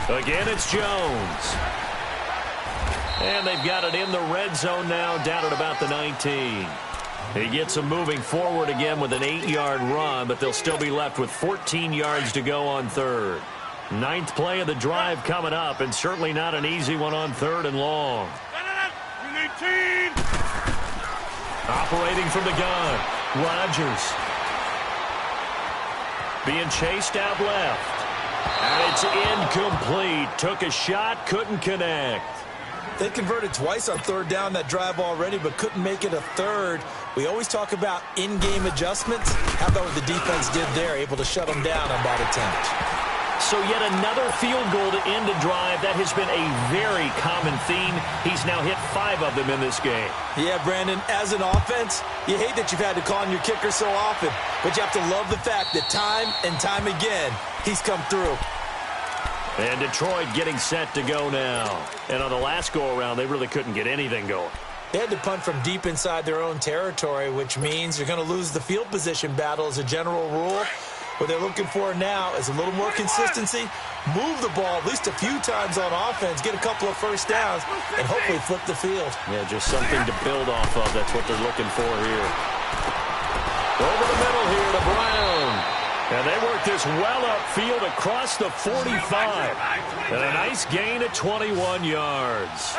Again, it's Jones. And they've got it in the red zone now, down at about the 19. He gets them moving forward again with an 8-yard run, but they'll still be left with 14 yards to go on third. 9th play of the drive coming up, and certainly not an easy one on third and long. 18! Operating from the gun, Rodgers. Being chased out left. And it's incomplete. Took a shot, couldn't connect. They converted twice on third down that drive already, but couldn't make it a third. We always talk about in-game adjustments. How about what the defense did there, able to shut them down on that attempt? So yet another field goal to end a drive. That has been a very common theme. He's now hit 5 of them in this game. Yeah, Brandon, as an offense, you hate that you've had to call on your kicker so often, but you have to love the fact that time and time again, he's come through. And Detroit getting set to go now. And on the last go-around, they really couldn't get anything going. They had to punt from deep inside their own territory, which means you're going to lose the field position battle as a general rule. What they're looking for now is a little more consistency, move the ball at least a few times on offense, get a couple of first downs, and hopefully flip the field. Yeah, just something to build off of. That's what they're looking for here. Over the middle here to Brown. And they work this well upfield across the 45. And a nice gain at 21 yards.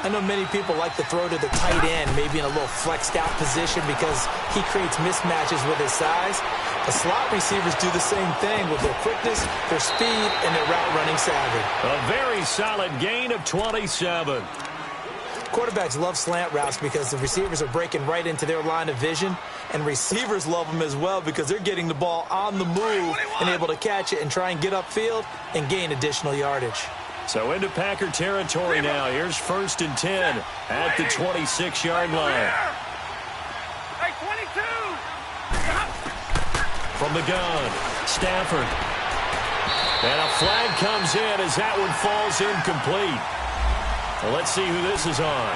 I know many people like to throw to the tight end, maybe in a little flexed out position because he creates mismatches with his size. The slot receivers do the same thing with their quickness, their speed, and their route running savvy. A very solid gain of 27. Quarterbacks love slant routes because the receivers are breaking right into their line of vision, and receivers love them as well because they're getting the ball on the move and able to catch it and try and get upfield and gain additional yardage. So into Packer territory now. Here's 1st and 10 at the 26-yard line. Hey, 22! From the gun, Stafford. And a flag comes in as that one falls incomplete. Well, let's see who this is on.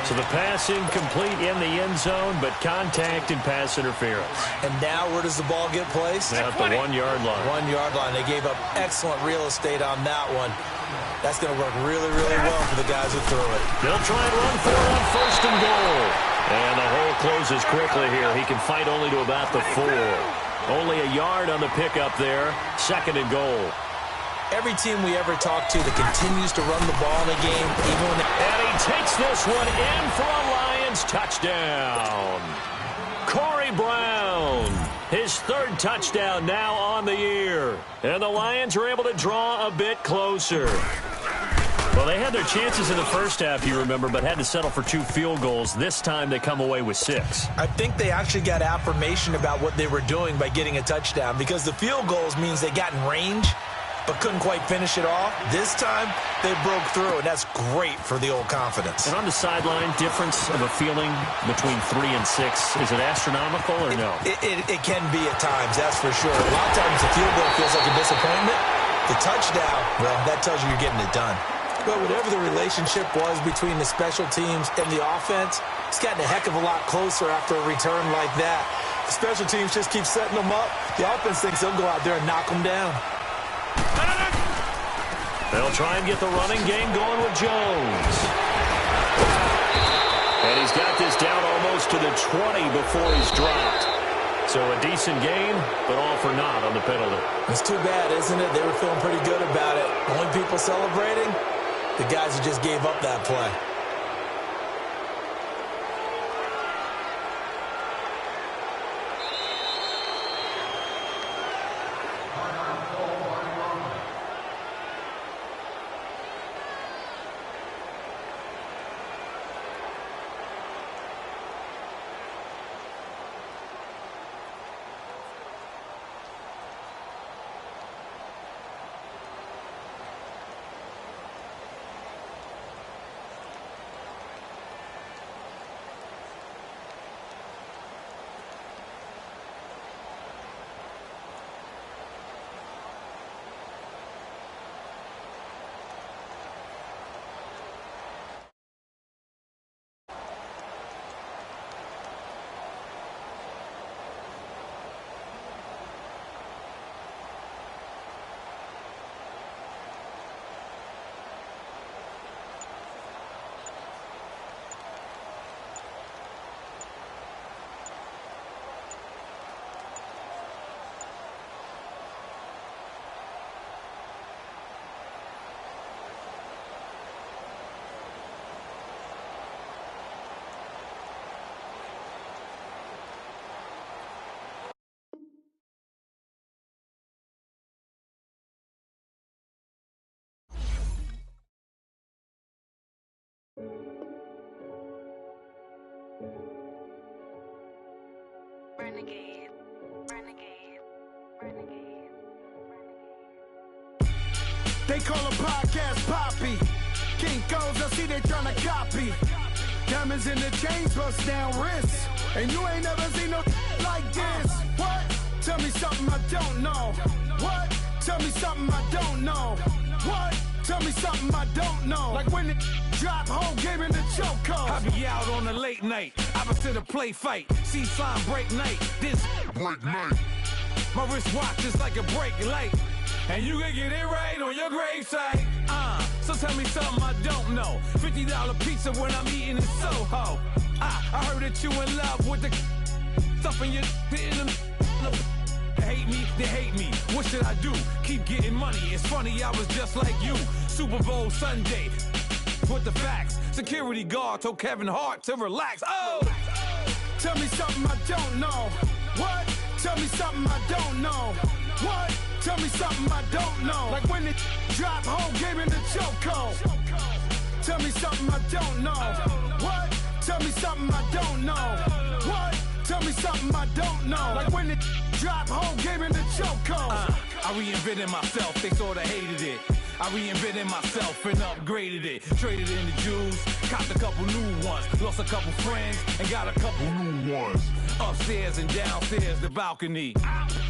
So the pass incomplete in the end zone, but contact and pass interference. And now where does the ball get placed? At the 1-yard line. 1-yard line. They gave up excellent real estate on that one. That's going to work really, really well for the guys who threw it. They'll try and run for it on 1st and goal. And the hole closes quickly here. He can fight only to about the 4. Only a yard on the pickup there. 2nd and goal. Every team we ever talk to that continues to run the ball in a game, even when and he takes this one in for a Lions touchdown. Corey Brown, his 3rd touchdown now on the year. And the Lions are able to draw a bit closer. Well, they had their chances in the first half, you remember, but had to settle for 2 field goals. This time they come away with 6. I think they actually got affirmation about what they were doing by getting a touchdown, because the field goals means they got in range but couldn't quite finish it off. This time, they broke through, and that's great for the old confidence. And on the sideline, difference of a feeling between 3 and 6, is it astronomical or no? It can be at times, that's for sure. A lot of times the field goal feels like a disappointment. The touchdown, well, that tells you you're getting it done. But whatever the relationship was between the special teams and the offense, it's gotten a heck of a lot closer after a return like that. The special teams just keep setting them up. The offense thinks they'll go out there and knock them down. They'll try and get the running game going with Jones. And he's got this down almost to the 20 before he's dropped. So a decent game, but all for naught on the penalty. It's too bad, isn't it? They were feeling pretty good about it. Only people celebrating, the guys who just gave up that play. Renegade, renegade, renegade, renegade. They call a podcast Poppy. Kinkos, I see they tryna copy. Diamonds in the chains, bust down wrists. And you ain't never seen no like this. What? Tell me something I don't know. What? Tell me something I don't know. What? Tell me something I don't know. Like when it drop, whole game in the chokehold. I be out on a late night, opposite a play fight. See sign break night, this break night. My wristwatch is like a break light. And you can get it right on your gravesite. So tell me something I don't know. $50 pizza when I'm eating in Soho. I heard that you in love with the stuff in your in the hate me, they hate me. What should I do? Keep getting money. It's funny, I was just like you. Super Bowl Sunday. With the facts. Security guard told Kevin Hart to relax. Oh! Tell me something I don't know. What? Tell me something I don't know. What? Tell me something I don't know. Like when it drop, whole game in the chokehold. Tell me something I don't know. What? Tell me something I don't know. What? Tell me something I don't know. Like when it drop, whole game in the chokehold. I reinvented myself, they sorta hated it. I reinvented myself and upgraded it. Traded in the Jews, copped a couple new ones. Lost a couple friends and got a couple new ones. Upstairs and downstairs, the balcony.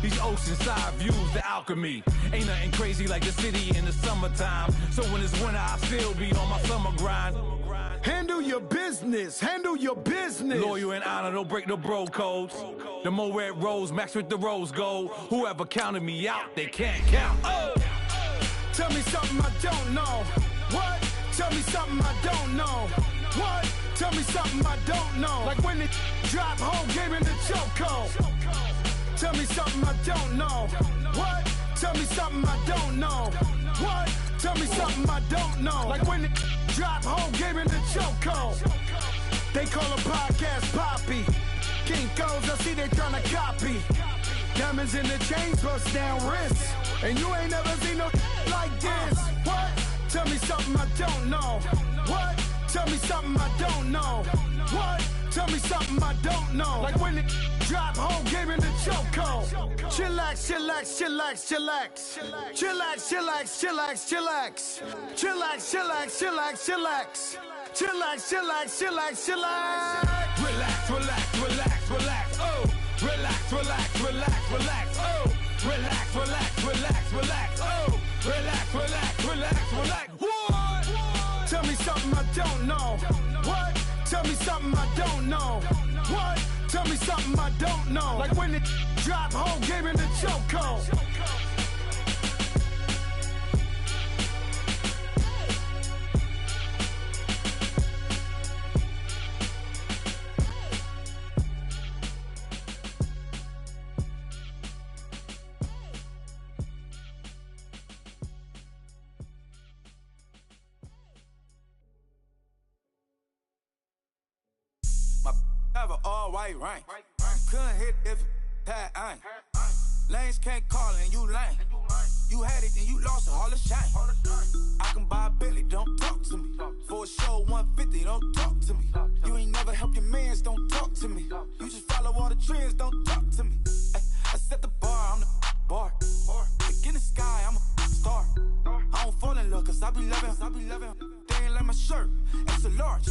These oceanside views, the alchemy. Ain't nothing crazy like the city in the summertime. So when it's winter, I still be on my summer grind. Handle your business, handle your business. Loyal and honor, don't break the bro codes. The more red rose, match with the rose gold. Whoever counted me out, they can't count. Oh! Tell me something I don't know. What? Tell me something I don't know. What? Tell me something I don't know. Like when it drop home, game in the choco. Tell me something I don't know. What? Tell me something I don't know. What? Tell me something I don't know. Like when it drop home, game in the choco. They call a podcast Poppy. Kinkos, I see they tryna copy. Diamonds in the chains, bust down wrists. And you ain't never seen no like this. What? Tell me something I don't know. What? Tell me something I don't know. What? Tell me something I don't know. Like when it drop home, game in the choco. Chillax, chillax, chillax, chillax. Chillax, chillax, chillax, chillax. Chillax, chillax, chillax, chillax. Chillax, chillax, chillax, chillax. Relax, relax, relax, relax, oh. Relax, relax, relax, relax, oh. Relax, relax, relax, relax, oh. Relax, relax, relax, relax. What? Tell me something I don't know. What? Tell me something I don't know. What? Tell me something I don't know. Like when it drop home, game in the choco. Have an all-white rank. Couldn't hit if it had ain't. Lanes can't call and you lame. You had it and you lost it, all the shame. I can buy a Billy, don't talk to me. For a show 150, don't talk to me. You ain't never help your mans, don't talk to me. You just follow all the trends, don't talk to me. I set the bar, I'm the bar. Look in the sky, I'm a star. I don't fall in love cause I be loving. They ain't like my shirt, it's a large.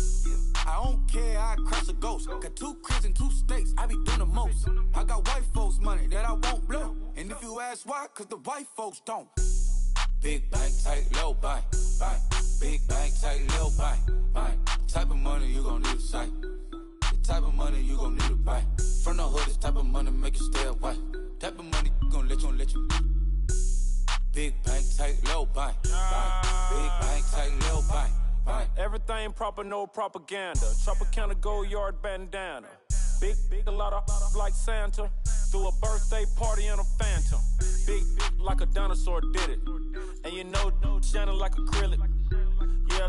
I don't care, I crash a ghost. Got 2 cribs in 2 states, I be doing the most. I got white folks money that I won't blow. And if you ask why, cause the white folks don't. Big bank, tight, low bank, bank. Big bank, tight, low bank, bank. Type of money you gon' need to sight. The type of money you gon' need to buy. From the hood, this type of money make you stay away. Type of money gon' let you. Big bank, tight, low bank, bank. Big bank, tight, low bank. Everything proper, no propaganda. Tropicana gold yard bandana. Big, a lot of like Santa. Threw a birthday party in a phantom. Big like a dinosaur did it. And you know, shining like acrylic. Yeah,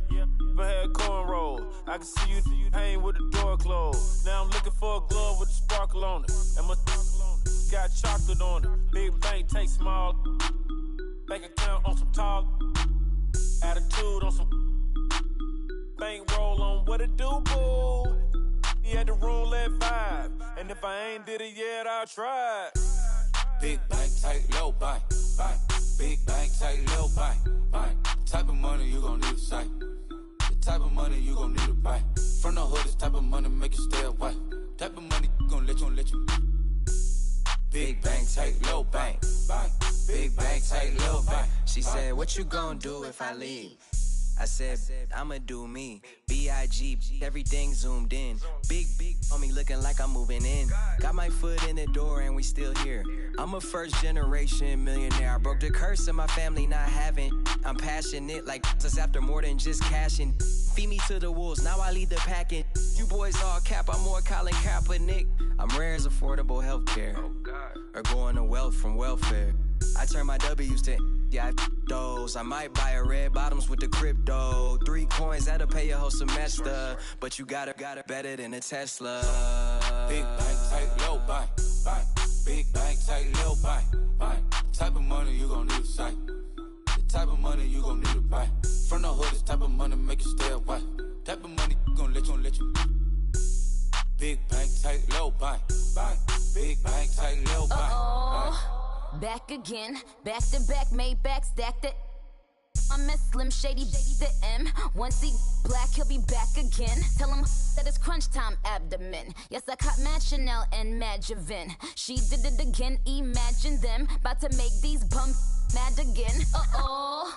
I had cornrows. I can see you hang with the door closed. Now I'm looking for a glove with a sparkle on it. And my got chocolate on it. Big bank, take small. Bank account on some tall. Attitude on some. Bankroll on what it do, boo. He had the roulette vibe. And if I ain't did it yet, I'll try. Big bank, tight, low bank, bank. Big bank, tight, low bank, bank. Type of money you gon' need to sight. The type of money you gon' need to buy. From the hood, this type of money make you stay away. Type of money gon' let you. Big bank, tight, low bank, bank. Big bank, tight, low bank. She said, what you gon' do if I leave? I said, I'ma do me. B.I.G. Everything zoomed in. Big on me looking like I'm moving in. Got my foot in the door and we still here. I'm a first generation millionaire. I broke the curse of my family not having. I'm passionate like just after more than just cashing. Feed me to the wolves, now I lead the packing. You boys all cap, I'm more Colin Kaepernick. I'm rare as affordable healthcare. Or going to wealth from welfare. I turn my W's to those. I might buy a red bottoms with the crypto. 3 coins, that'll pay your whole semester. But you gotta better than a Tesla. Big bank, tight, low bank, bank. Big bank, tight, low bank, bank. Type of money you gon' need to sight. The type of money you gon' need to buy. From the hood, this type of money make you stay away. Type of money gon' let you. Big bank, tight, low bank, bank. Big bank, tight, low bank, bank. Back again, back to back, made back, stacked it. I'm a Slim Shady, the M. Once he black, he'll be back again. Tell him that it's crunch time abdomen. Yes, I caught Mad Chanel and Mad Javin. She did it again, imagine them. About to make these bums mad again. Uh-oh.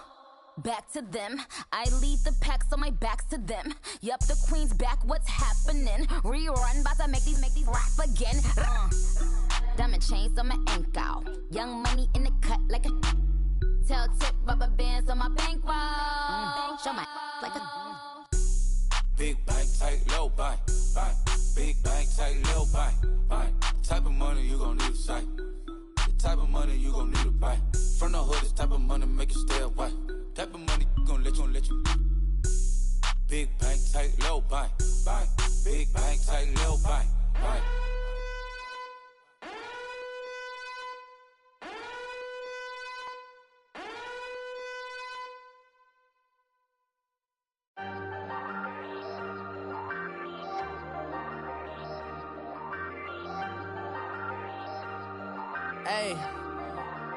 Back to them. I lead the pack, so my back's to them. Yup, the queen's back, what's happening? Rerun, about to make these rap again. Diamond chains on my ankle. Young money in the cut like a... Tell tip rubber bands on my bankroll. Show my like a... Big bank, tight, low bank, bank. Big bank, tight, low bank, bank. Type of money you gon' need to sight. The type of money you gon' need to buy. From the hood, this type of money make you stay away. Type of money gon' let you. Big bank, tight, low bank, bank. Big bank, tight, low bank, bank.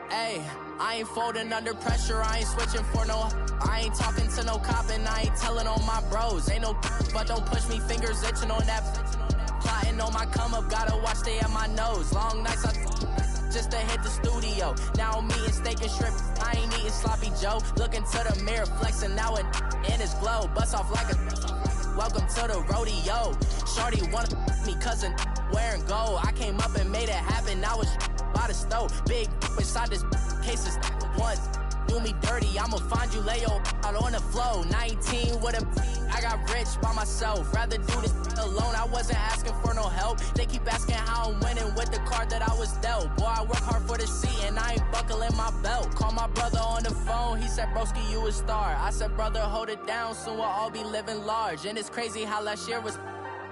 Hey, I ain't folding under pressure, I ain't switching for no. I ain't talking to no cop and I ain't telling on my bros. Ain't no but don't push me, fingers itching on that. Plotting on my come up, gotta watch stay at my nose. Long nights just to hit the studio. Now I'm eating steak and shrimp, I ain't eating sloppy Joe. Looking to the mirror, flexing now it in his glow. Bust off like a welcome to the rodeo. Shorty wanna me cousin wearing gold. I came up and made it happen, I was by the stove. Big inside this case is once do me dirty, I'ma find you lay your out on the floor. 19 with a I got rich by myself. Rather do this alone, I wasn't asking for no help. They keep asking how I'm winning with the card that I was dealt. Boy, I work hard for the seat and I ain't buckling my belt. Call my brother on the phone, he said, broski, you a star. I said, brother, hold it down, soon we'll all be living large. And it's crazy how last year was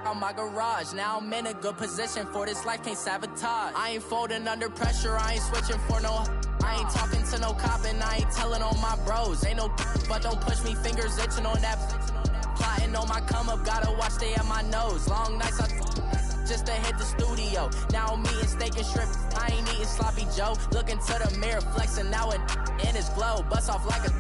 on my garage. Now I'm in a good position for this life, can't sabotage. I ain't folding under pressure, I ain't switching for no. I ain't talking to no cop and I ain't telling on my bros. Ain't no but don't push me, fingers itching on that. Plotting on my come up, gotta watch stay at my nose. Long nights just to hit the studio. Now I'm eating steak and shrimp, I ain't eating sloppy Joe. Looking to the mirror, flexing now it in his glow. Bust off like a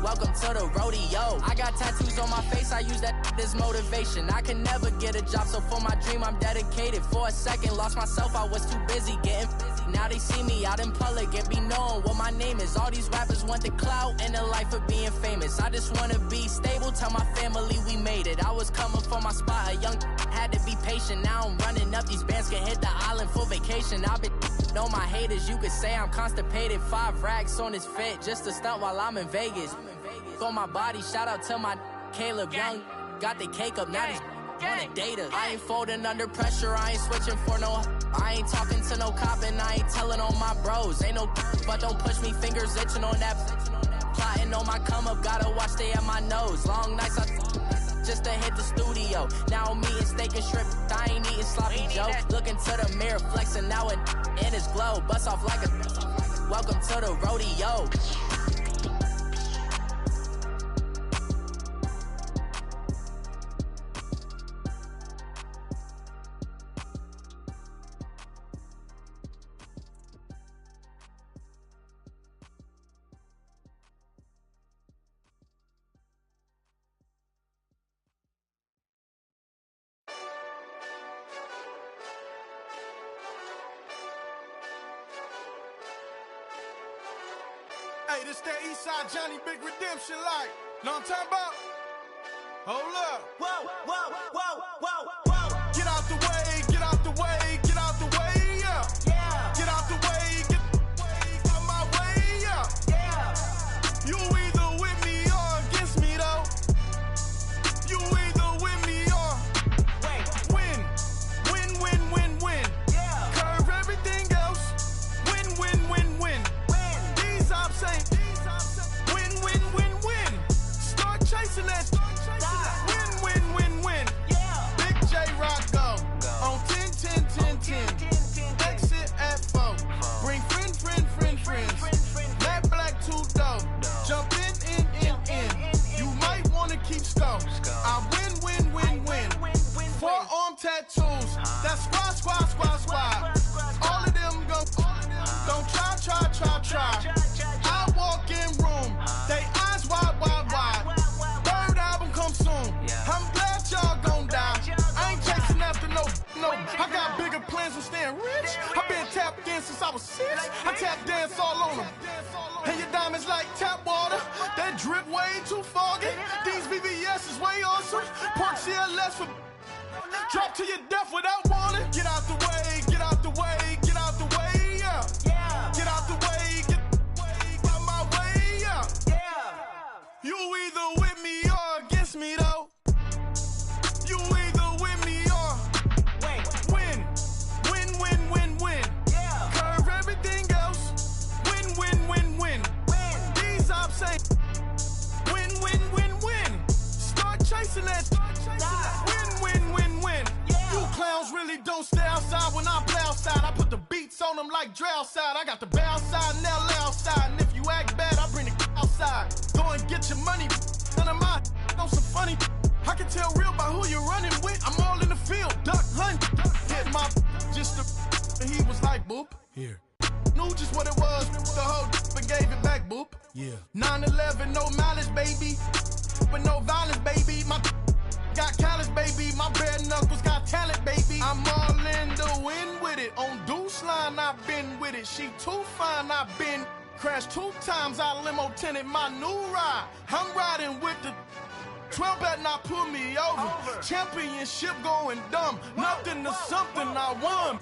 welcome to the rodeo. I got tattoos on my face, I use that as motivation. I can never get a job, so for my dream I'm dedicated. For a second, lost myself, I was too busy getting now they see me out in public and be knowing what my name is. All these rappers want the clout and the life of being famous. I just wanna be stable, tell my family we made it. I was coming for my spot, a young had to be patient. Now I'm running up, these bands can hit the island for vacation. I've been know my haters, you could say I'm constipated. 5 racks on his fit, just to stunt while I'm in Vegas. For my body, shout out to my Caleb Young. Got the cake up, now he's wanna date us. I ain't folding under pressure, I ain't switching for no. I ain't talking to no cop and I ain't telling on my bros. Ain't no but don't push me, fingers itching on that. Plotting on my come up, gotta watch stay at my nose. Long nights just to hit the studio. Now I'm eating steak and shrimp, I ain't eating sloppy Joe. Looking to the mirror, flexing now it in his glow. Bust off like a welcome to the rodeo. Hey, this that Eastside Johnny Big Redemption like. Know what I'm talking about? Hold up. Whoa, whoa, whoa, whoa, whoa. Get out the way, get out the way, get out the way, yeah. Yeah. Get out the way, get out my way, yeah. Yeah. You either with me or against me though. You either with me or win. Win, win, win, win. Yeah. Curve everything else. Win, win, win, win. These ops ain't win, win, win, win. Start chasing that. Win, win, win, win. Yeah. Big J Rock go on 10, 10, 10, 10. Exit at 4. Bring friends. Black 2 dough. Jump in. You might wanna keep scope. I win, win, win, win. 4-arm tattoos. That's squad. All of them go. Don't try. I walk in room. They eyes since I was 6. I tap dance all on them. And your diamonds like tap water. That drip way too foggy. These VVS is way awesome. Pork CLS for drop to your death without warning. Get out the way, get out the way, get out the way, yeah. Get out the way, get out my way, yeah. You either with me or against me though. You either with me or win. Win. Curve everything else. Win. These ops say win. Start chasing that. Win. You clowns really don't stay outside when I play outside. I put the beats on them like Dre outside. I got the bow side and LA outside. And if you act bad, I bring the outside. Go and get your money. None of my on some funny. I can tell real by who you're running with. I'm all in the field, duck hunt. Hit my just and he was like, boop. Here. Knew just what it was. The whole and gave it back, boop. Yeah. 9/11, no malice, baby. But no violence, baby. My got callous, baby. My bare knuckles got talent, baby. I'm all in the wind with it. On Deuce line, I've been with it. She too fine, I've been crashed 2 times. I limo tinted my new ride. I'm riding with the 12 better not pull me over. Championship going dumb. Nothing to something I won.